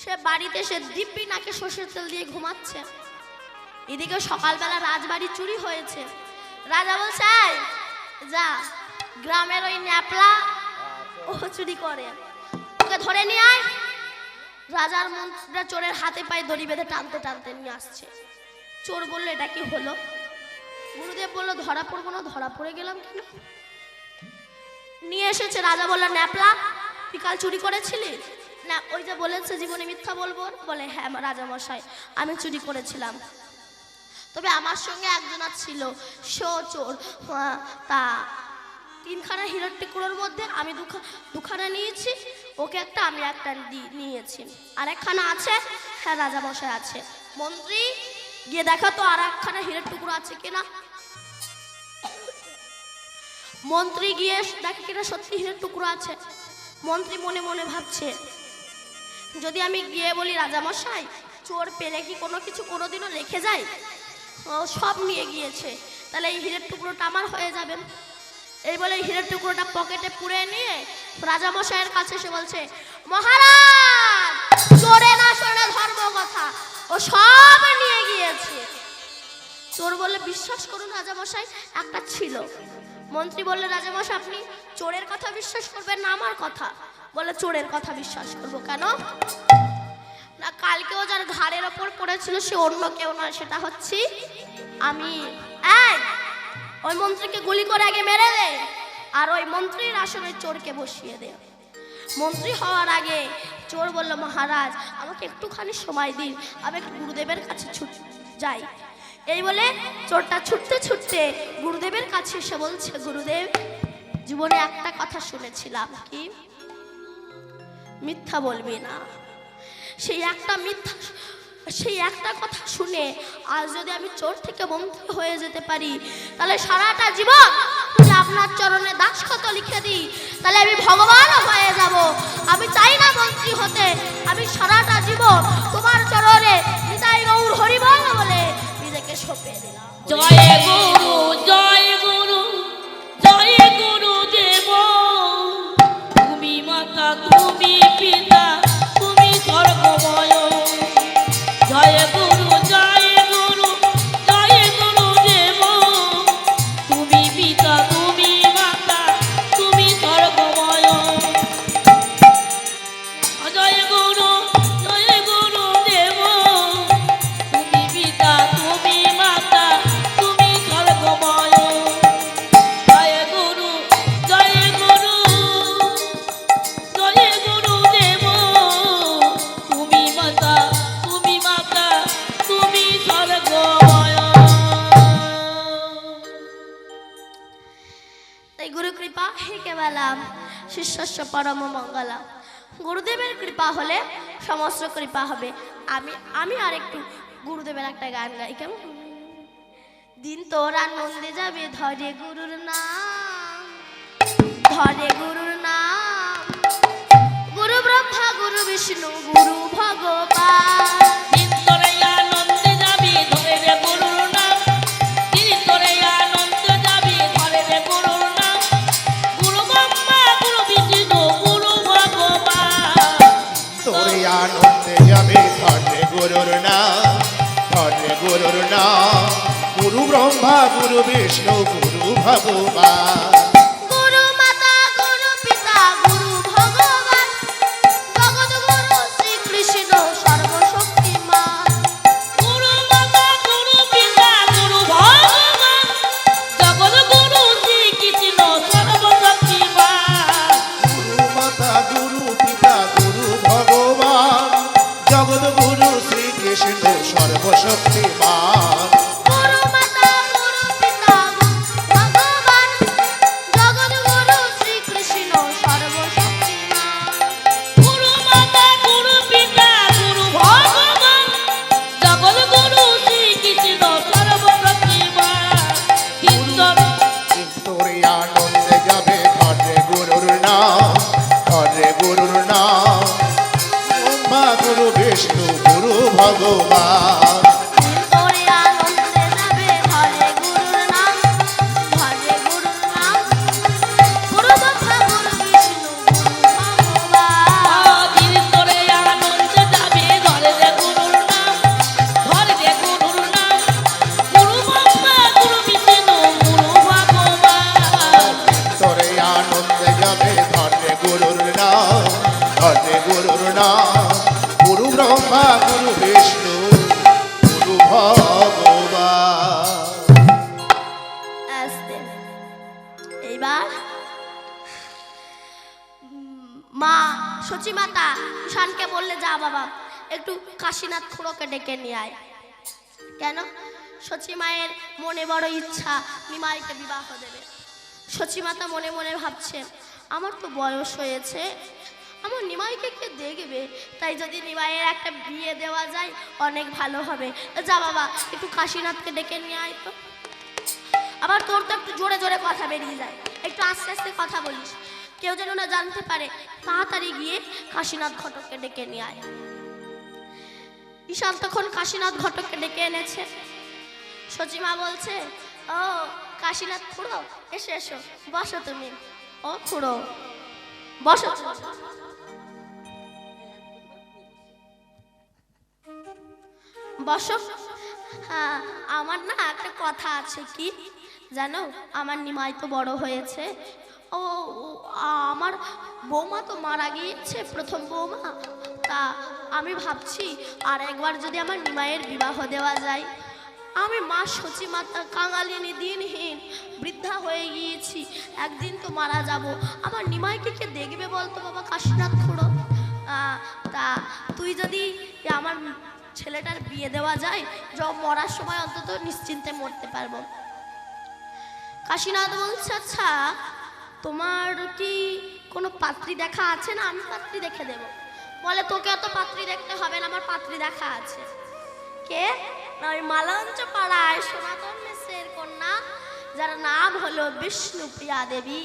সে বাড়িতে সে দিব্যি নাকে সর্ষের তেল দিয়ে ঘুমাচ্ছে। এদিকে সকালবেলা রাজবাড়ি চুরি হয়েছে। রাজা বলছে যা গ্রামের ওই ন্যাপলা ও চুরি করে, ওকে ধরে নিয়ে আয়। রাজার মন্ত্রীরা চোরের হাতে পায়ে দড়ি বেঁধে টানতে টানতে নিয়ে আসছে। চোর বললো এটা কি হলো? গুরুদেব বললো ধরা পড়বো না, ধরা পড়ে গেলাম কেন? নিয়ে এসেছে। রাজা বললো ন্যাপলা তুই কাল চুরি করেছিলি না? ওই যে বলেছে জীবনে মিথ্যা বলবো। বলে হ্যাঁ রাজা মশাই আমি চুরি করেছিলাম। তবে আমার সঙ্গে একজন ছিল, সেও চোর। তা তিনখানা হীরার টুকরোর মধ্যে আমি দুখানা নিয়েছি, ওকে একটা আমি একটা নিয়েছি। আর একখানা আছে, হ্যাঁ রাজা মশাই আছে। মন্ত্রী গিয়ে দেখা তো আর একখানা হীরার টুকরো আছে কিনা। মন্ত্রী গিয়ে দেখে কিনা সত্যি হীরার টুকরো আছে। মন্ত্রী মনে মনে ভাবছে, যদি আমি গিয়ে বলি রাজামশাই চোর পেলে কি কোনো কিছু কোনোদিনও রেখে যায়, ও সব নিয়ে গিয়েছে, তাহলে এই হীরের টুকরোটা আমার হয়ে যাবে। এই বলে হীরের টুকরোটা পকেটে পুরে নিয়ে রাজামশাইয়ের কাছে এসে বলছে, মহারাজ চোরে না শোনে ধর্ম কথা, ও সব নিয়ে গিয়েছে। চোর বললে, বিশ্বাস করুন রাজামশাই একটা ছিল। মন্ত্রী বললে, রাজামশাই আপনি চোরের কথা বিশ্বাস করবেন না আমার কথা? বলে, চোরের কথা বিশ্বাস করবো কেন না, কালকেও যার ঘাড়ের ওপর পড়েছিল সে অন্য কেউ নয়, সেটা হচ্ছে আমি। ওই মন্ত্রীকে গুলি করে আগে মেরে দে, আর ওই মন্ত্রীর আসনে চোরকে বসিয়ে দে। মন্ত্রী হওয়ার আগে চোর বলল, মহারাজ আমাকে একটুখানি সময় দিন, আমি একটু গুরুদেবের কাছে যাই। এই বলে চোরটা ছুটতে ছুটতে গুরুদেবের কাছে এসে বলছে, গুরুদেব জীবনে একটা কথা শুনেছিলাম, কি মিথ্যা বলবি না। সেই একটা কথা শুনে আজ যদি আমি চোর থেকে মন্ত্রী হয়ে যেতে পারি, তাহলে সারাটা জীবন যদি আপনার চরণে দাসখত লিখে দিই, তাহলে আমি ভগবান হয়ে যাব। আমি চাই না মন্ত্রী হতে, আমি সারাটা জীবন তোমার চরণে নিতাই গৌর হরিবল বলে নিজেকে সঁপে দিলাম। জয় গুরু জয় গুরু জয় গুরু দেব, তুমি মাতা তুমি পিতা তুমি স্বর্গময়। জয় গুরু জয় গুরু জয় গুরু দেব, তুমি পিতা তুমি মাতা তুমি স্বর্গময়। জয় গুরু দেব, তুমি পিতা তুমি মাতা তুমি স্বর্গময়। জয় গুরু দেব, তুমি মাতা তুমি স্বর্গময়। তাই গুরু কৃপা হেকে বেলাম শিষ্যস্য পরম মঙ্গলাম। গুরুদেবের কৃপা হলে সমস্ত কৃপা হবে। আমি আর একটু গুরুদেবের একটা গান গাই, কেমন? দিন তোর আনন্দে যাবে ধরে গুরুর নাম, ধরে গুরুর নাম, গুরু ব্রহ্মা গুরু বিষ্ণু গুরু ভগবান। দিন তোরে আনন্দে যাবি ধরে রে গুরুর নাম, দিন তোরে আনন্দে যাবি ধরে রে গুরুর নাম, গুরু ব্রহ্মা গুরু বিষ্ণু গুরু ভগবান। তোরে আনন্দে যাবে ধরে গুরুর নাম, ধরে গুরুর নাম, গুরু ব্রহ্মা গুরু বিষ্ণু গুরু ভগবান। গুরু মাতা গুরু পিতা গুরু ভগবান, জগৎগুরু শ্রীকৃষ্ণ সর্বশক্তিমান। গুরু মাতা গুরু পিতা গুরু ভগবান, জগৎগুরু শ্রীকৃষ্ণ সর্বশক্তিমান। গুরু মাতা গুরু পিতা গুরু ভগবান, জগৎ গুরু শ্রীকৃষ্ণ সর্বশক্তিমান। গুরু মাতা গুরু পিতা ভগবান, জগৎগুরু শ্রীকৃষ্ণ সর্বশক্তিমান। গুরু মাতা গুরু পিতা গুরু ভগবান, জগৎগুরু শ্রীকৃষ্ণ সর্বশক্তিমান। তোরে আনন্দে যাবে ধরে গুরুর নাম, ধরে গুরুর নাম, ব্রহ্মা গুরু বিষ্ণু গুরু ভগবান। তোরে আনন্দে যাবে ধরে গুরুর নাম, ধরে গুরুর নাম, গুরু ব্রহ্মা গুরু বিষ্ণু গুরু ভগবান। দিন তোরে আনন্দে যাবে ধরে রে গুরুর নাম, ধরে রে গুরুর নাম, গুরু ব্রহ্মা গুরু বিষ্ণু গুরু ভগবান। তোরে আনন্দে যাবে ধরে গুরুর নাম, ধরে গুরুর নাম, গুরু ব্রহ্মা গুরু বিষ্ণু গুরু ভগবান। আস্তে এইবার মা সচি মাতা ঈশানকে বললে, যা বাবা একটু কাশীনাথ খুড়োকে ডেকে নিয়ে আয়। কেন? সচিমায়ের মনে বড় ইচ্ছা নিমাইকে বিবাহ দেবে। সচিমাতা মনে মনে ভাবছে, আমার তো বয়স হয়েছে, আমার নিমাইকে কে দেখবে, তাই যদি নিমাইয়ের একটা বিয়ে দেওয়া যায় অনেক ভালো হবে। যা বাবা, একটু কাশীনাথকে ডেকে নিয়ে আয় তো। আবার তোর তো একটু জোরে জোরে কথা বেরিয়ে যায়, একটু আস্তে আস্তে কথা বলিস, কেউ যেন না জানতে পারে। তাড়াতাড়ি গিয়ে কাশীনাথ ঘটককে ডেকে নিয়ে আয়। ঈশান তখন কাশীনাথ ঘটককে ডেকে এনেছে। সচিমা বলছে, ও কাশীনাথ খুড়ো, এসো এসো, বসো তুমি। ও খুড়ো, বসো তুমি। বসো। হ্যাঁ, আমার না একটা কথা আছে। কি জানো, আমার নিমাই তো বড় হয়েছে, ও আমার বৌমা তো মারা গিয়েছে, প্রথম বৌমা। তা আমি ভাবছি আর একবার যদি আমার নিমাইয়ের বিবাহ দেওয়া যায়। আমি মা সচিমাতা কাঙালিনী, দিনহীন বৃদ্ধা হয়ে গিয়েছি, একদিন তো মারা যাব। আমার নিমাইকে কে দেখবে বলতো বাবা কাশীনাথ খুড়ো? তা তুই যদি আমার ছেলেটার বিয়ে দেওয়া যায়, যখন মরার সময় অন্তত নিশ্চিন্তে মরতে পারবো। কাশীনাথ বলছে, আচ্ছা তোমার কি কোনো পাত্রী দেখা আছে? না, আমি পাত্রী দেখে দেব। বলে, তোকে অত পাত্রী দেখতে হবে না, আমার পাত্রী দেখা আছে। কে? না, ওই মালঞ্চ পাড়ায় সনাতন মিশ্রের কন্যা, যার নাম হলো বিষ্ণুপ্রিয়া দেবী।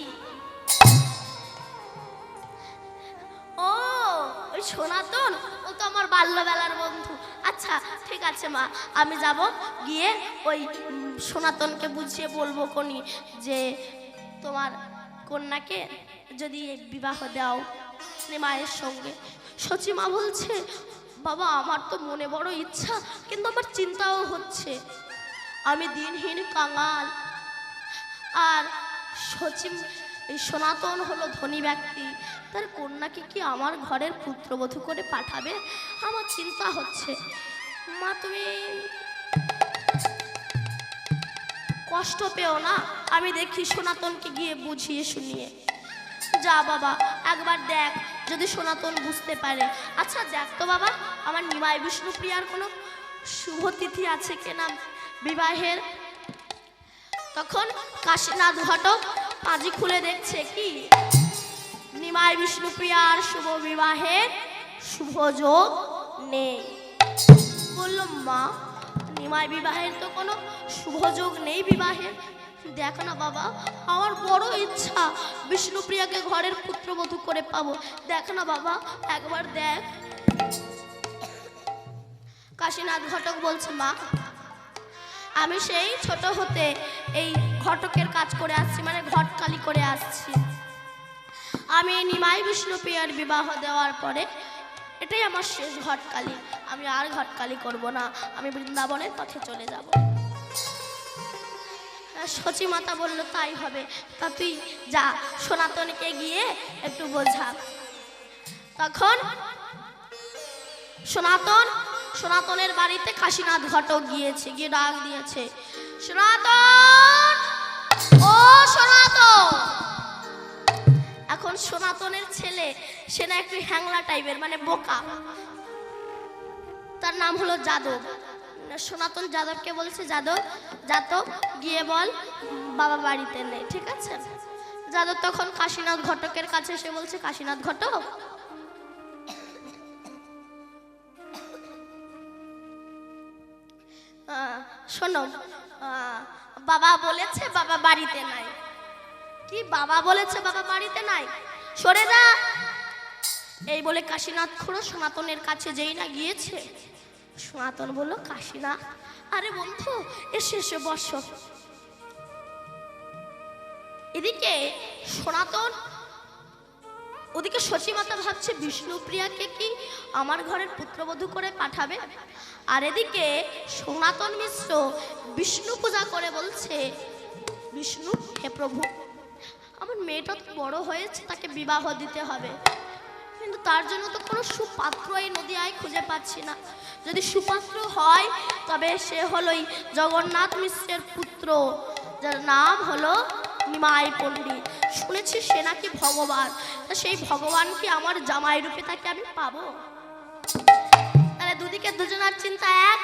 ও ওই সনাতন, ও তো আমার বাল্যবেলার বন্ধু। আচ্ছা ঠিক আছে মা, আমি যাব, গিয়ে ওই সনাতনকে বুঝিয়ে বলবো কোনি যে তোমার কন্যাকে যদি বিবাহ দাও মায়ের সঙ্গে। সচিমা বলছে, বাবা আমার তো মনে বড় ইচ্ছা, কিন্তু আমার চিন্তাও হচ্ছে, আমি দিনহীন কাঙাল, আর এই সনাতন হলো ধনী ব্যক্তি, তার কন্যাকে কি আমার ঘরের পুত্রবধূ করে পাঠাবে? আমার চিন্তা হচ্ছে। মা তুমি কষ্ট পেও না, আমি দেখি সনাতনকে গিয়ে বুঝিয়ে শুনিয়ে। যা বাবা, একবার দেখ যদি সনাতন বুঝতে পারে। আচ্ছা দেখ তো বাবা, আমার নিমাই বিষ্ণুপ্রিয়ার কোনো শুভ তিথি আছে কিনা বিবাহের। তখন কাশীনাথ ঘটক পাঁজি খুলে দেখছে, কি নিমাই বিষ্ণুপ্রিয়ার শুভ বিবাহের শুভ যোগ নেই। বলল, মা নিমাই বিবাহের তো কোনো শুভ যোগ নেই বিবাহের। দেখ না বাবা, আমার বড় ইচ্ছা বিষ্ণুপ্রিয়াকে ঘরের পুত্রবধূ করে পাবো, দেখ না বাবা, একবার দেখ। কাশীনাথ ঘটক বলছে, মা আমি সেই ছোট হতে এই ঘটকের কাজ করে আসছি, মানে ঘটকালি করে আসছি। আমি নিমাই বিষ্ণুপ্রিয়ার বিবাহ দেওয়ার পরে এটাই আমার শেষ ঘটকালি, আমি আর ঘটকালি করব না, আমি বৃন্দাবনের পথে চলে যাব। সচিমাতা বলল, তাই হবে, তা তুই যা সনাতনকে গিয়ে একটু বোঝা। তখন সনাতনের বাড়িতে কাশীনাথ ঘটক গিয়েছে, গিয়ে ডাক দিয়েছে, সনাতন, ও সনাতন। এখন সনাতনের ছেলে, সে না একটু হ্যাংলা টাইপের, মানে বোকা, তার নাম হলো যাদব। সনাতন যাদবকে বলছে, যাদব যাদব গিয়ে বল বাবা বাড়িতে নেই, ঠিক আছে? যাদব তখন কাশীনাথ ঘটকের কাছে এসে বলছে, কাশীনাথ ঘটক শোনো, বাবা বলেছে বাবা বাড়িতে নাই। কি বাবা বলেছে বাবা বাড়িতে নাই? সরে যা। এই বলে কাশীনাথ খুড়ো সনাতনের কাছে যেই না গিয়েছে, সনাতন বলল, কাশীনাথ, আরে বন্ধু এসে এসে বসো। এদিকে সনাতন, ওদিকে সচিমাতা ভাবছে বিষ্ণুপ্রিয়াকে কি আমার ঘরের পুত্রবধূ করে পাঠাবে, আর এদিকে সনাতন মিশ্র বিষ্ণু পূজা করে বলছে, বিষ্ণু হে প্রভু, আমার মেয়েটা তো বড় হয়েছে, তাকে বিবাহ দিতে হবে, কিন্তু তার জন্য তো কোনো সুপাত্র এই নদিয়ায় খুঁজে পাচ্ছি না। যদি সুপাত্র হয় তবে সে হলোই জগন্নাথ মিশ্রের পুত্র, যার নাম হলো নিমাই পণ্ডিত। শুনেছি সে নাকি ভগবান, তা সেই ভগবান কি আমার জামাই রূপে তাকে আমি পাবো? তাহলে দুদিকে দুজনার চিন্তা এক।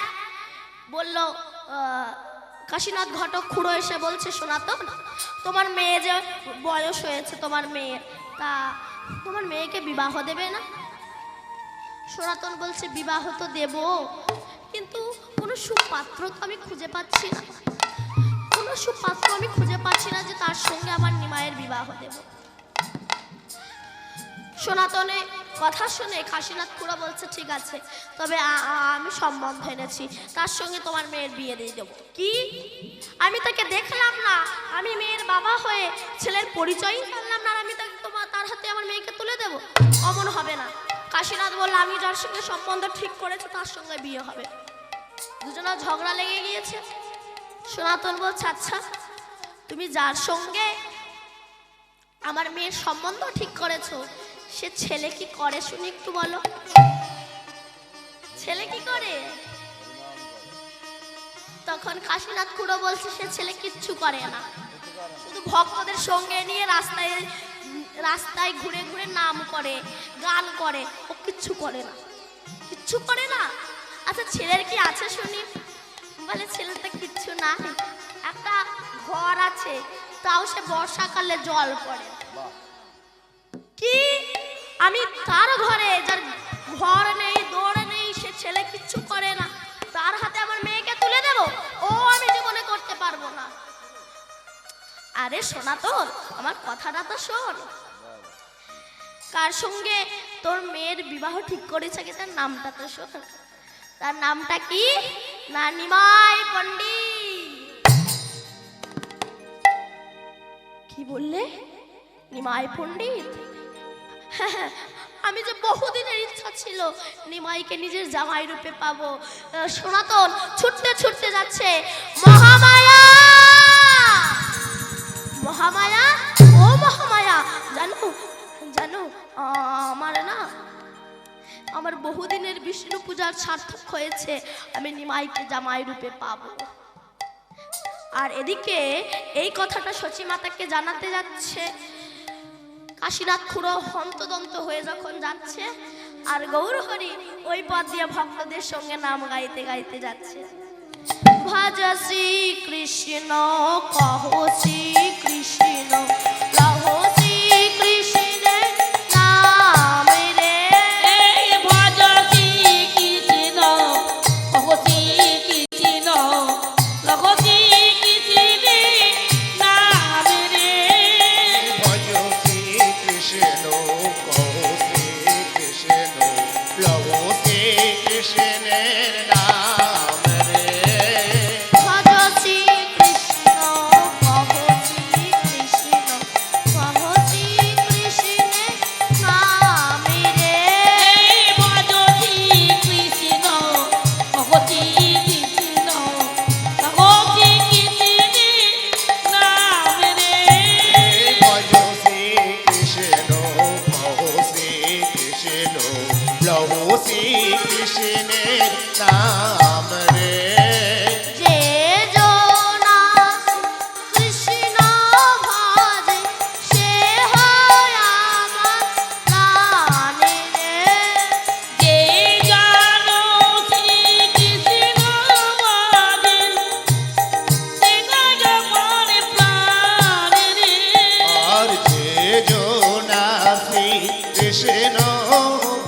বলল কাশীনাথ ঘটক খুড়ো এসে বলছে, সনাতন তোমার মেয়ে যে বয়স হয়েছে, তোমার মেয়ের, তা তোমার মেয়েকে বিবাহ দেবে না? সনাতন বলছে, বিবাহ তো দেব, কিন্তু কোনো সুপাত্র তো আমি খুঁজে পাচ্ছি না, কোনো সুপাত্র আমি খুঁজে পাচ্ছি না যে তার সঙ্গে আমার নিমাইয়ের বিবাহ দেব। সনাতনে কথা শুনে কাশীনাথ খুড়ো বলছে, ঠিক আছে, তবে আমি সম্বন্ধ এনেছি, তার সঙ্গে তোমার মেয়ের বিয়ে দিয়ে দেবো। কি? আমি তাকে দেখলাম না, আমি মেয়ের বাবা হয়ে ছেলের পরিচয়ই জানলাম না, আর আমি তাকে তার হাতে আমার মেয়েকে তুলে দেবো? অমন হবে না। কাশীনাথ বলল, আমি যার সঙ্গে সম্বন্ধ ঠিক করেছি তার সঙ্গে বিয়ে হবে। দুজনা ঝগড়া লেগে গিয়েছে। সনাতন বলছে, আচ্ছা তুমি যার সঙ্গে আমার মেয়ের সম্বন্ধ ঠিক করেছো, সে ছেলে কি করে শুনি একটু বলো। ছেলে কি করে? তখন কাশীনাথ খুড়ো বলছে, সে ছেলে কিচ্ছু করে না, শুধু ভক্তদের সঙ্গে নিয়ে রাস্তায় রাস্তায় ঘুরে ঘুরে নাম করে, গান করে, ও কিচ্ছু করে না, কিচ্ছু করে না। আচ্ছা ছেলের কি আছে শুনি? বলে, ছেলের তো কিচ্ছু নাই, একটা ঘর আছে, তাও সে বর্ষাকালে জল পড়ে। কি? আমি তার ঘরে, যার ঘর নেই দৌড় নেই, সে ছেলে কিচ্ছু করে না, তার হাতে আমার মেয়েকে তুলে দেব? ও আমি জীবনে করতে পারবো না। আরে সনাতন, আমার কথাটা তো শোন। কার সঙ্গে তোর মেয়ের বিবাহ ঠিক করেছে, তার নামটা তো শোন। তার নামটা কি? না নিমাই পণ্ডিত। কি বললে? নিমাই পণ্ডিত? আমি যে বহুদিনের ইচ্ছা ছিল নিমাইকে নিজের জামাই রূপে পাবো। সনাতন ছুটতে ছুটতে যাচ্ছে, মহামায়া, মহামায়া, ও মহামায়া, জানো জানো আমার না, আমার বহুদিনের বিষ্ণু পূজার সার্থক হয়েছে, আমি নিমাইকে জামাই রূপে পাবো। আর এদিকে এই কথাটা সচী মাতাকে জানাতে যাচ্ছে। কাশীনাথ খুড়ো হন্তদন্ত হয়ে যখন যাচ্ছে, আর গৌরহরি ওই পথ দিয়ে ভক্তদের সঙ্গে নাম গাইতে গাইতে যাচ্ছে। ভজ শ্রী কৃষ্ণ, কহ শ্রী কৃষ্ণ, লহ শ্রী কৃষ্ণের নাম রে। এই ভজ শ্রী কৃষ্ণ, কহ শ্রী কৃষ্ণ, লহ শ্রী কৃষ্ণের নাম রে। ভজ শ্রী কৃষ্ণ, কহ শ্রী কৃষ্ণ, লব শ্রী কৃষ্ণের নাম রে। ভজ শ্রী কৃষ্ণ, কহ শ্রী কৃষ্ণ, কহ শ্রী কৃষ্ণের নাম রে। এই ভজ শ্রী কৃষ্ণ, কহ শ্রী কৃষ্ণ, লহ শ্রী কৃষ্ণের নাম রে। ভজ শ্রী কৃষ্ণ, কহ শ্রী কৃষ্ণ, লব শ্রী কৃষ্ণের নাম রে। যে জনা কৃষ্ণ ভজে, সে হয় আমার প্রাণ রে। যে জানো শ্রী কৃষ্ণ বাজে, সে গায় আমার প্রাণ রে। আর যে জনা শ্রী কৃষ্ণ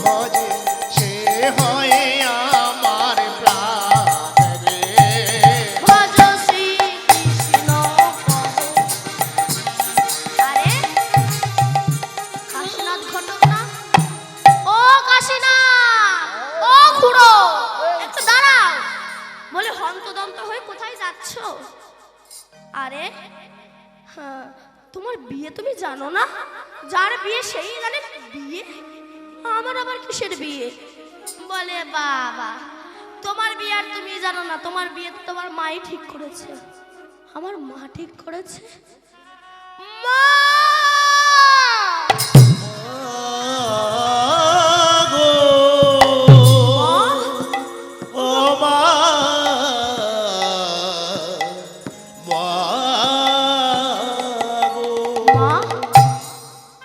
ভজে, সে হয় আমার প্রাণ রে। ভজ শ্রী কৃষ্ণ কহ। আরে কাশীনাথ ঘটক না? ও কাশীনাথ, ও খুড়ো, একটু দাঁড়াও। বলে, হন্তদন্ত হয়ে কোথায় যাচ্ছ? আরে হ্যাঁ, তোমার বিয়ে তুমি জানো না? যার বিয়ে সেই জানে বিয়ে, আমার আবার কিসের বিয়ে? বলে, বাবা তোমার বিয়ে আর তুমি জানো না, তোমার বিয়ে তো তোমার মাই ঠিক করেছে। আমার মা ঠিক করেছে? মা! মা,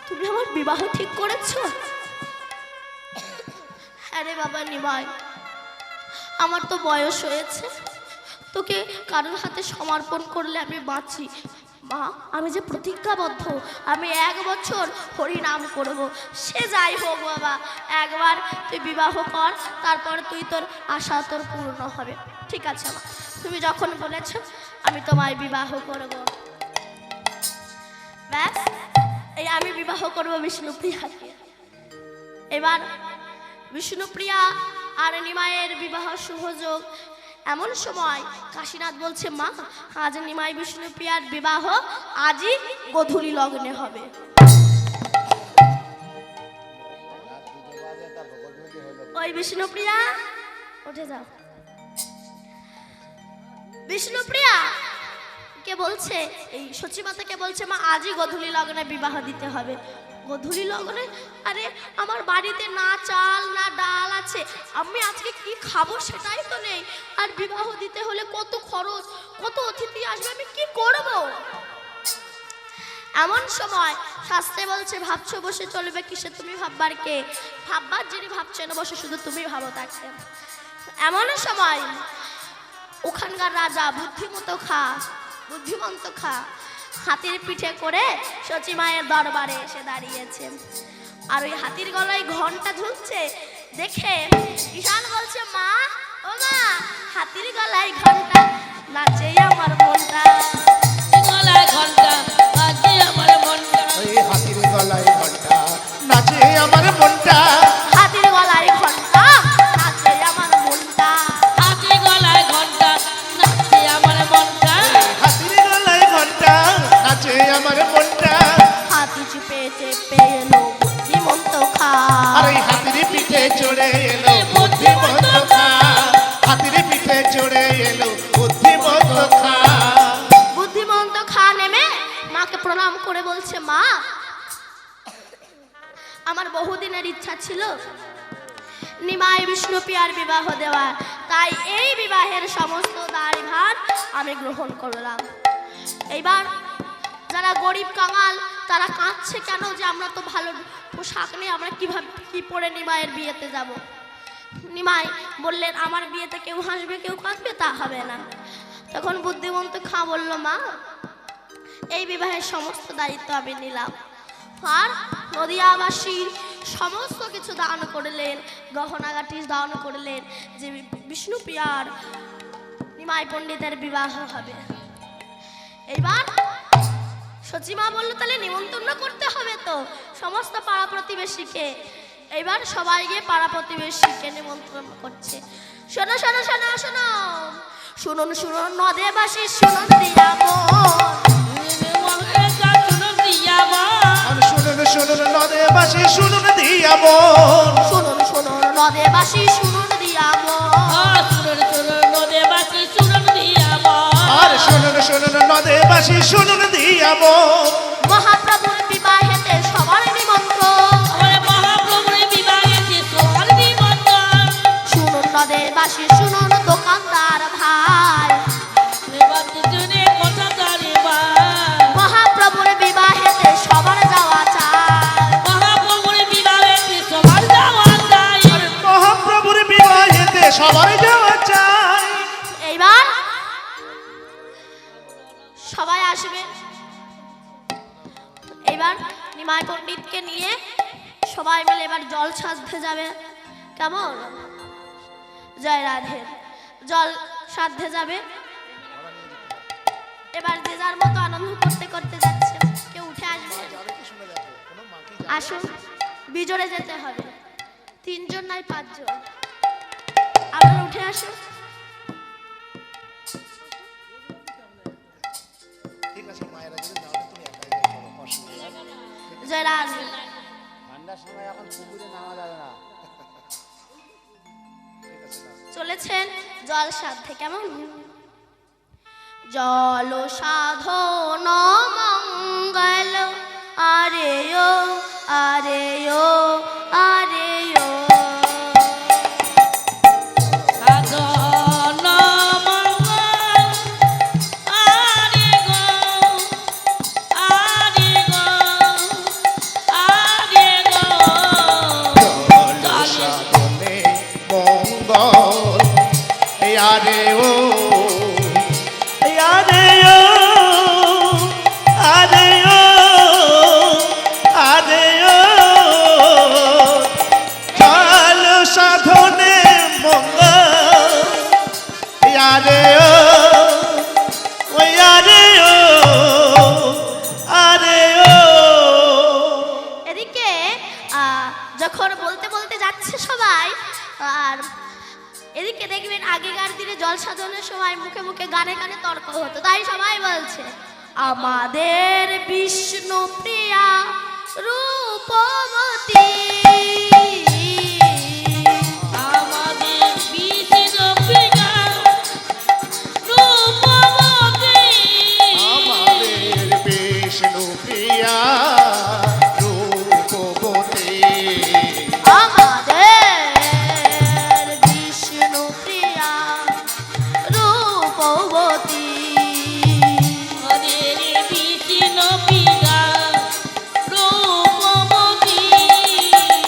তুমি আমার বিবাহ ঠিক করেছো? হ্যাঁ রে বাবা নিমাই, আমার তো বয়স হয়েছে, তোকে কারোর হাতে সমর্পণ করলে আমি বাঁচি। মা, আমি যে প্রতিজ্ঞাবদ্ধ, আমি 1 বছর হরিনাম করব। সে যাই হোক বাবা, একবার তুই বিবাহ কর, তারপর তুই তোর আশা তোর পূর্ণ হবে। ঠিক আছে মা, তুমি যখন বলেছ আমি তোমায় বিবাহ করব। ব্যাস, এই আমি বিবাহ করব বিষ্ণুপ্রিয়াকে। এবার বিষ্ণুপ্রিয়া আর নিমাইয়ের বিবাহ শুভযোগ। এমন সময় কাশীনাথ বলছে, মা, আজ নিমাই বিষ্ণুপ্রিয়ার বিবাহ আজই গোধূলি লগ্নে হবে। ওই বিষ্ণুপ্রিয়া, উঠে যাও। বিষ্ণুপ্রিয়া কে বলছে, এই সচিমাতাকে বলছে, মা, আজই গোধূলি লগ্নে বিবাহ দিতে হবে। গোধূলি লগ্নে? আরে আমার বাড়িতে না চাল না ডাল আছে, আমি আজকে কি খাবো সেটাই তো নেই। আর বিবাহ দিতে হলে কত খরচ, কত অতিথি আসবে, আমি কি করব? এমন সময় শাস্ত্রে বলছে, ভাবছো বসে চলবে কিসে, তুমি ভাববার কে? ভাববার যিনি ভাবছেন বসে শুধু তুমি ভাবো তাকে। এমন সময় ওখানকার রাজা বুদ্ধিমন্ত খা হাতির পিঠে করে সচিমায়ের দরবারে এসে দাঁড়িয়েছে। আর ওই হাতির গলায় ঘন্টা ঝুলছে দেখে ঈশান বলছে, মা, ও মা, হাতির গলায় ঘন্টা, নাচে আমার মনটা। গলায় ঘন্টা বাজে আমার মনটা, ওই হাতির গলায় ঘন্টা নাচে আমার মনটা। হাতির গলায় ঘন্টা নাচে আমার মনটা। হাতি গলায় ঘন্টা নাচে আমার মনটা। হাতির গলায় ঘন্টা নাচে আমার মনটা। হাতি চেপে চেপে এলো বুদ্ধিমন্ত খা। আর ওই হাতির পিঠে চড়ে এলো বুদ্ধিমন্ত খা। হাতির পিঠে চড়ে এলো বুদ্ধিমন্ত খা। বুদ্ধিমন্ত খা নেমে মাকে প্রণাম করে বলছে, মা, আমার বহুদিনের ইচ্ছা ছিল নিমাই বিষ্ণুপ্রিয়ার বিবাহ দেওয়ার, তাই এই বিবাহের সমস্ত দায়ভার আমি গ্রহণ করলাম। এইবার যারা গরিব কাঙাল তারা কাঁদছে কেন, যে আমরা তো ভালো পোশাক নেই, আমরা কিভাবে কি পরে নিমাইয়ের বিয়েতে যাব। নিমাই বললেন, আমার বিয়েতে কেউ হাসবে কেউ কাঁদবে তা হবে না। তখন বুদ্ধিমন্ত খা বলল, মা, এই বিবাহের সমস্ত দায়িত্ব আমি নিলাম। আর নদিয়াবাসীর সমস্ত কিছু দান করলেন, গহনাগাটি দান করলেন, যে বিষ্ণুপ্রিয়ার নিমাই পণ্ডিতের বিবাহ হবে। এইবার সচিমা বলল, তাহলে নিমন্ত্রণ করতে হবে তো সমস্ত পাড়া প্রতিবেশীকে। এইবার সবাই গিয়ে পাড়া প্রতিবেশীকে নিমন্ত্রণ করছে। শোনো শোনো শোনো শোনো, শুনুন শুনুন নদেবাসী, শুনুন দিয়া শুনুন শুনুন নদেবাসী, শুনুন দিয়া মন। শুনুন শুনুন নদেবাসী, শুনুন দিয়া আর শুনুন শুনুন নদেবাসী, শুনুন দিয়া মন। মহাপ্রভুর বিবাহেতে সবার নিমন্ত্রণ। শুনুন নদেবাসী, শুনুন দোকানদার ভাই, মহাপ্রভুর বিবাহেতে সবার যাওয়া চাই। মহাপ্রভুর বিবাহেতে সবাই যাওয়া চাই। এইবার সবাই আসবে। এবার নিমাই পণ্ডিতকে নিয়ে সবাই মিলে এবার জল সাধতে যাবে। কেমন? জয় রাধে। জল সাধতে যাবে। এবার যে যার মতো আনন্দ করতে করতে যাচ্ছে। কেউ উঠে আসবে, আসুন, বিজোড়ে যেতে হবে। 3 জন নাই 5 জন, আপনারা উঠে আসুন। জয় রাধে। চলেছেন জল সাধতে। কেমন? জল সাধন মঙ্গল, আরে ও আরে ও আরে ও। সাধনে মঙ্গল, আরে ও আরে ও ওই আরে ও আরে ও। এদিকে যখন বলতে বলতে যাচ্ছে সবাই, আর এদিকে দেখবেন আগেকার দিনে জল সাধনের সময় মুখে মুখে গানে গানে তর্ক হতো, তাই সবাই বলছে আমাদের বিষ্ণু প্রিয়া রূপবতী, আমাদের বিষ্ণু প্রিয়া রূপবতী, আমাদের বিষ্ণু প্রিয়া রূপবতী, আমাদের বিষ্ণু প্রিয়া রূপবতী, আমাদের বিষ্ণু প্রিয়া রূপবতী,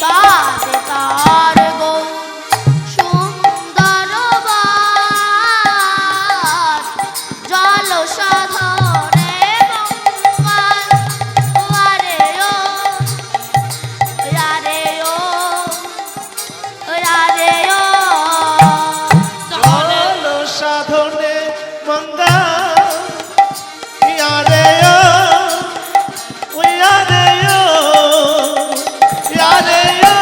তাতে তার গৌর সুন্দর বাস, জল সাধনে গঙ্গার ওয়ারে ও, ওয়ারে ও, ওয়ারে ও। জল সাধনে মঙ্গা ইয়ারে ও ওই আরে ও ইয়ারে ও।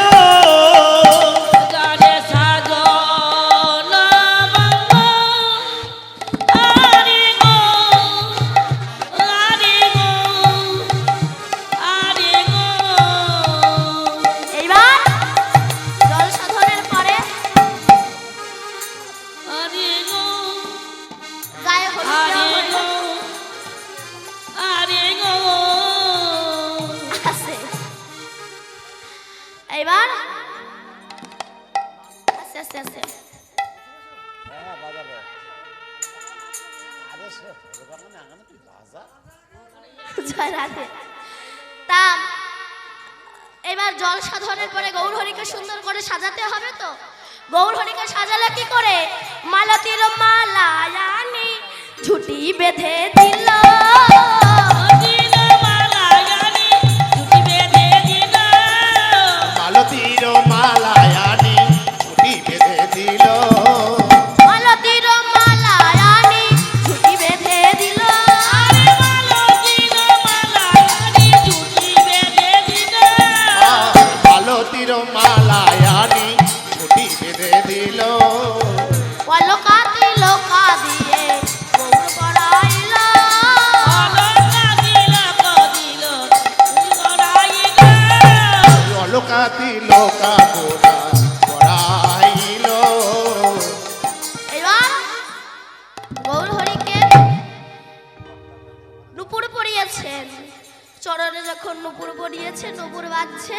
জানে সাজন আরে গো আরে গো আরে গো। এইবার জল সাধনের পরে আরে গো গায়ে হলুদ আরে দেওয়া গো হয়ে আরে গো। আছে। এইবার আস্তে আস্তে আস্তে জয় রাধে। তা এবার জল সাধনের পরে গৌরহরিকে সুন্দর করে সাজাতে হবে, তো গৌরহরিকে সাজালে কি করে, মালতীর মালায়ানি ঝুটি বেঁধে দিল, দিল মালায়ানি ছুটি বেঁধে দিল, মালতীর মালায়ানি ছুটি বেঁধে দিল, মালতীর মালায়ানি ঝুটি বেঁধে দিল, আরে মালতীর মালায়ানি ছুটি বেঁধে দিল, মালতীর মালায়ানি ছুটি বেঁধে দিল, পলকাতি লোকা দিয়ে গৌর পড়াইল, অলকা দিল কদিল গড়াইল, অলকাতি লোকা গোরা পড়াইল। এবার গৌরহরিকে নুপুর পরিয়েছেন, চরণে যখন নুপুর পরিয়েছে, নুপুর বাজছে,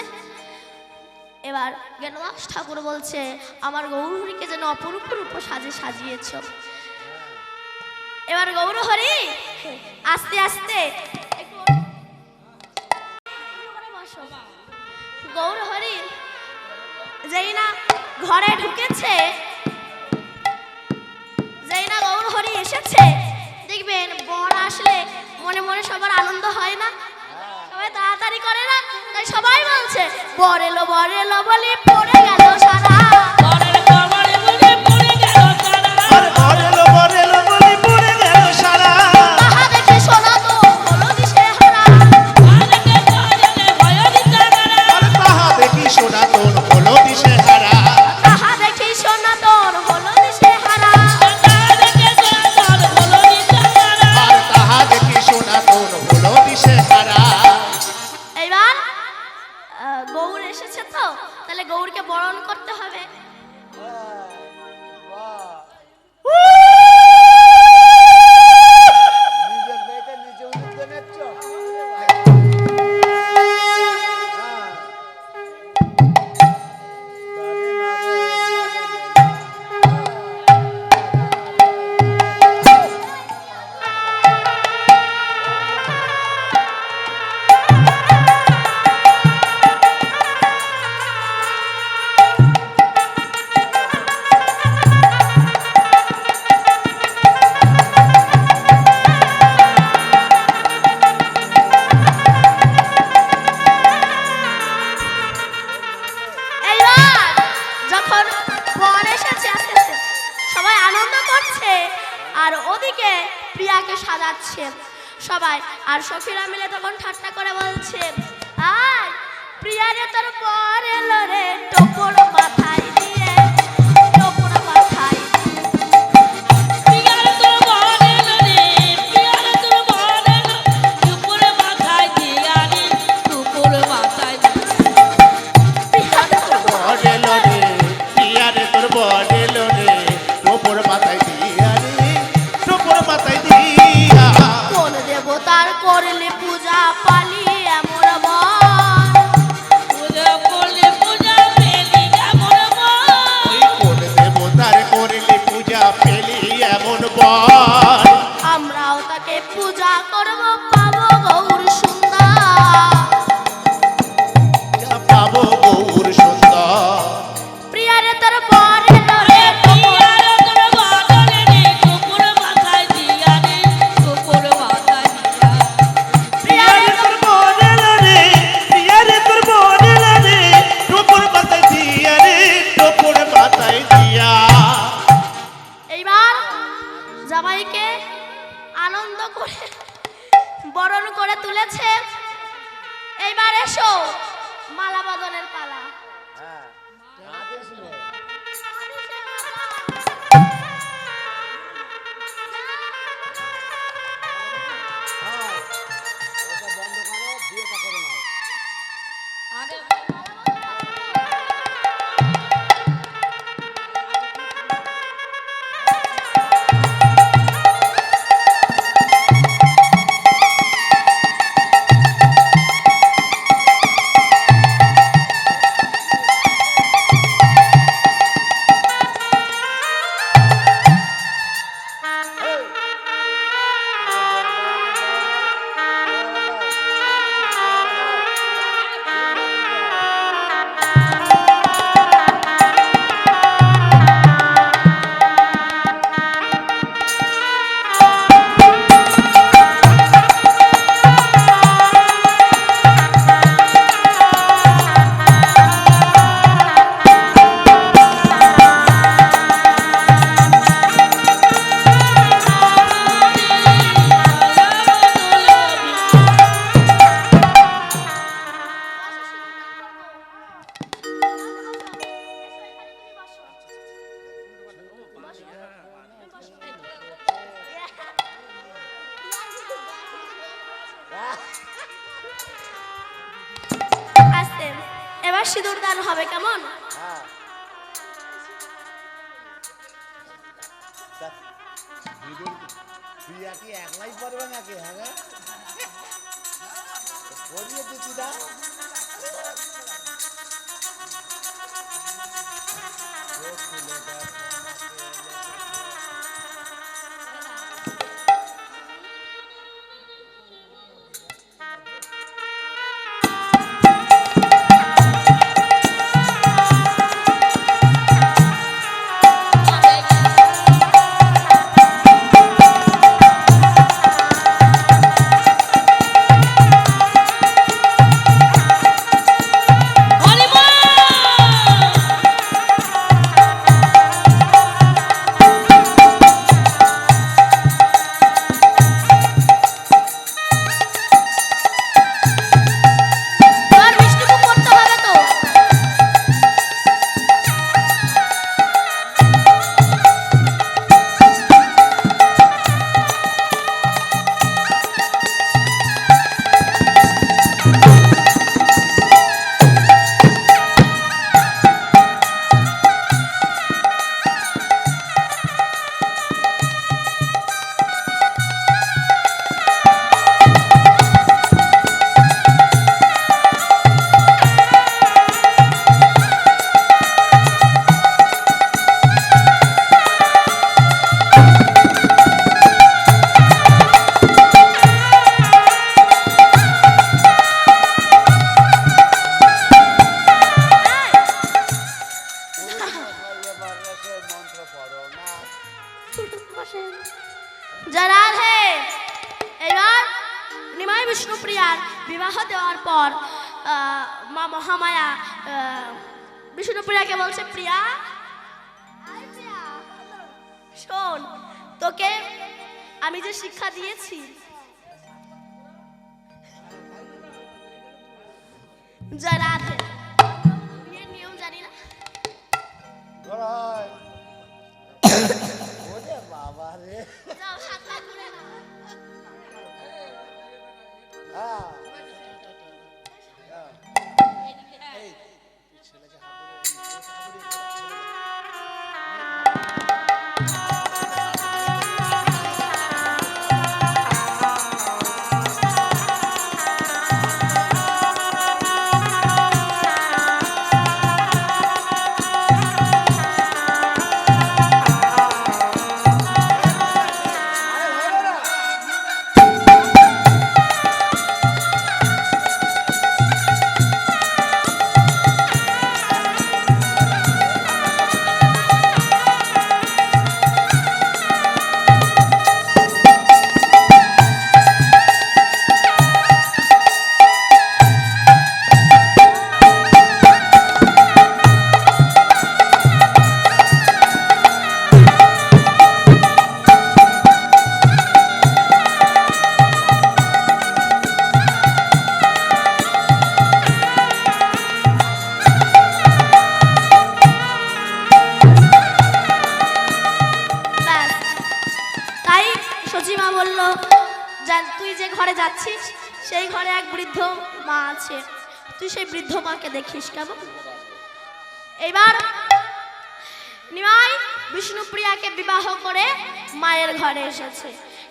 এবার জ্ঞানদাস ঠাকুর বলছে আমার গৌরহরিকে যেন অপরূপ রূপ সাজে সাজিয়েছ। এবার গৌরহরি আস্তে আস্তে গৌরহরি যেই না ঘরে ঢুকেছে, যেই না গৌরহরি এসেছে, দেখবেন বর আসলে মনে মনে সবার আনন্দ হয় না, সবাই তাড়াতাড়ি করে না, তাই সবাই বলছে বর এলো বলি পড়ে গেল সারা, বরের কবরে বলে পড়ে গেল সারা, আর বরেলো বরেলো বলি পড়ে গেল সারা, তাহা দেখে শোনা তো হলো দিশে হারা, আজকে কাজলে ভয় দিতে গেলে, আর তাহা দেখি সনাতন হলো দিশে হারা, তাহা দেখে শোনা তোর হলো দিশে হারা। আজকে কাজল হলো দিতে গেলে, আর তাহা দেখি সনাতন হলো দিশে হারা। এইবার গৌর এসেছে, তো তাহলে গৌরকে বরণ করতে হবে। নিজের মেয়েকে নিজে উদ্যোগ নিচ্ছ। আর ওদিকে প্রিয়াকে সাজাচ্ছে সবাই। আর সখীরা মিলে তখন ঠাট্টা করে বলছে, আয় প্রিয়ারে তোর পর এলো রে, টোপর মাথায় দিয়ে, টোপর মাথায় প্রিয়ার তোর বর এলো রে, প্রিয়ার তোর বর এলো, দুপুরে মাথায় দিয়া রে, দুপুরে মাথায় দিয়া। বডেলো রে পিয়ারে তোর বডেলো রে টোপর মাথায় দিয়া রে টোপর মাথায় দিয়া কোন দেবতার করলে পূজা পালি এমন বল, পূজা করলে পূজা পেলি এমন বল। ওই কোন দেবতার করলি পূজা পেলি এমন বল আমরাও তাকে পূজা করব, পাবো গৌর সুন্দর। পাবো গৌর সুন্দর প্রিয়ারে তোর বর এলো রে, প্রিয়ার তোর বর এলো রে, দুপুরে মাথায় দিয়া রে, দুপুরে মাথায় দিয়া। প্রিয়ারে তোর বডেলো রে পিয়ারে তোর বডেলো রে টোপর মাথায় দিয়া রে টোপর মাথায় দিয়া এইবার জামাইকে আনন্দ করে বরণ করে তুলেছে। এইবার এসো মালা বদনের পালা। হ্যাঁ আদেশ নেই। হ্যাঁ, ওটা বন্ধ করো, বিয়েটা করে নাও। আগে আস্তে, এবার সিঁদুর দান হবে কেমন? হ্যাঁ। তা বিদুর প্রিয়া কি একলাই পারবে নাকি? হ্যাঁ গো? করিয়ে দিচ্ছি দা। এবার বিষ্ণুপুর করতে হবে তো। জয় রাধে। এবার নিমাই বিষ্ণুপ্রিয়ার বিবাহ দেওয়ার পর মা মহামায়া বিষ্ণুপ্রিয়াকে বলছে, প্রিয়া আয় প্রিয়া, শোন তোকে আমি যে শিক্ষা দিয়েছি, জয় রাধে। বিয়ের নিয়ম জানি না। গড়াই। ওরে বাবা রে। যাও, হাত পা ধরে নাও। হ্যাঁ। ব্যাস। তাই সচিমা বলল, তুই যে ঘরে যাচ্ছিস সেই ঘরে এক বৃদ্ধ মা আছে, তুই সেই বৃদ্ধ মাকে দেখিস কেমন। এবার নিমাই বিষ্ণুপ্রিয়াকে বিবাহ করে মায়ের ঘরে এসেছে।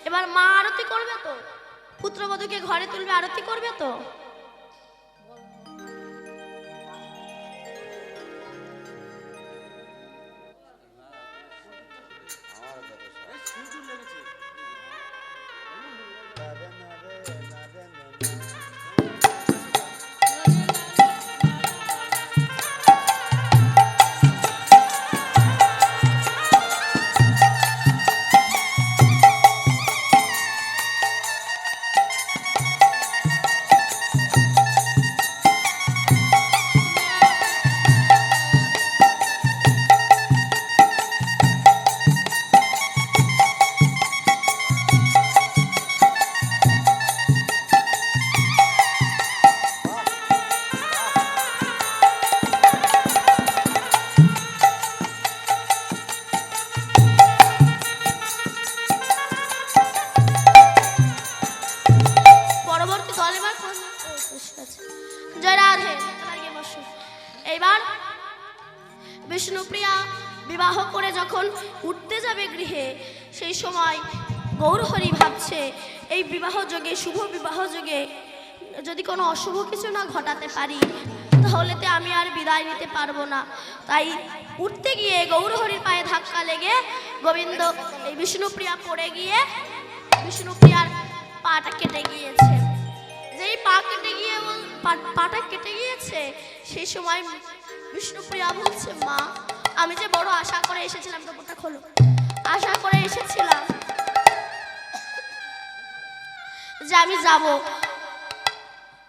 এবার মা আরতি করবে তো, পুত্রবধূকে ঘরে তুলবে, আরতি করবে তো। পরবর্তী দল এবার জয় রাধে। এইবার বিষ্ণুপ্রিয়া বিবাহ করে যখন উঠতে যাবে গৃহে, সেই সময় গৌরহরি ভাবছে এই বিবাহ যোগে, শুভ বিবাহ যোগে যদি কোনো অশুভ কিছু না ঘটাতে পারি তাহলে তো আমি আর বিদায় নিতে পারবো না। তাই উঠতে গিয়ে গৌরহরির পায়ে ধাক্কা লেগে গোবিন্দ এই বিষ্ণুপ্রিয়া পড়ে গিয়ে বিষ্ণুপ্রিয়ার পাটা কেটে গিয়েছে। যেই পাটা কেটে গিয়েছে সেই সময় বিষ্ণুপ্রিয়া বলছে, মা আমি যে বড় আশা করে এসেছিলাম, কাপড়টা খোলো, আশা করে এসেছিলাম যে আমি যাব,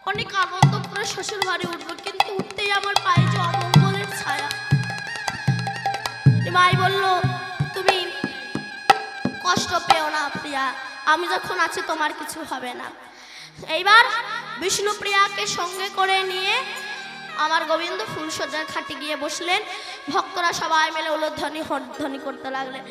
অনেক আনন্দ করে শ্বশুর বাড়ি উঠবো, কিন্তু উঠতেই আমার পায়ে যে অমঙ্গলের ছায়া। মাই বলল, তুমি কষ্ট পেও না প্রিয়া, আমি যখন আছি তোমার কিছু হবে না। এইবার বিষ্ণুপ্রিয়াকে সঙ্গে করে নিয়ে আমার গোবিন্দ ফুলসজ্জার খাটে গিয়ে বসলেন। ভক্তরা সবাই মিলে উলুধ্বনি হরধ্বনি করতে লাগলেন।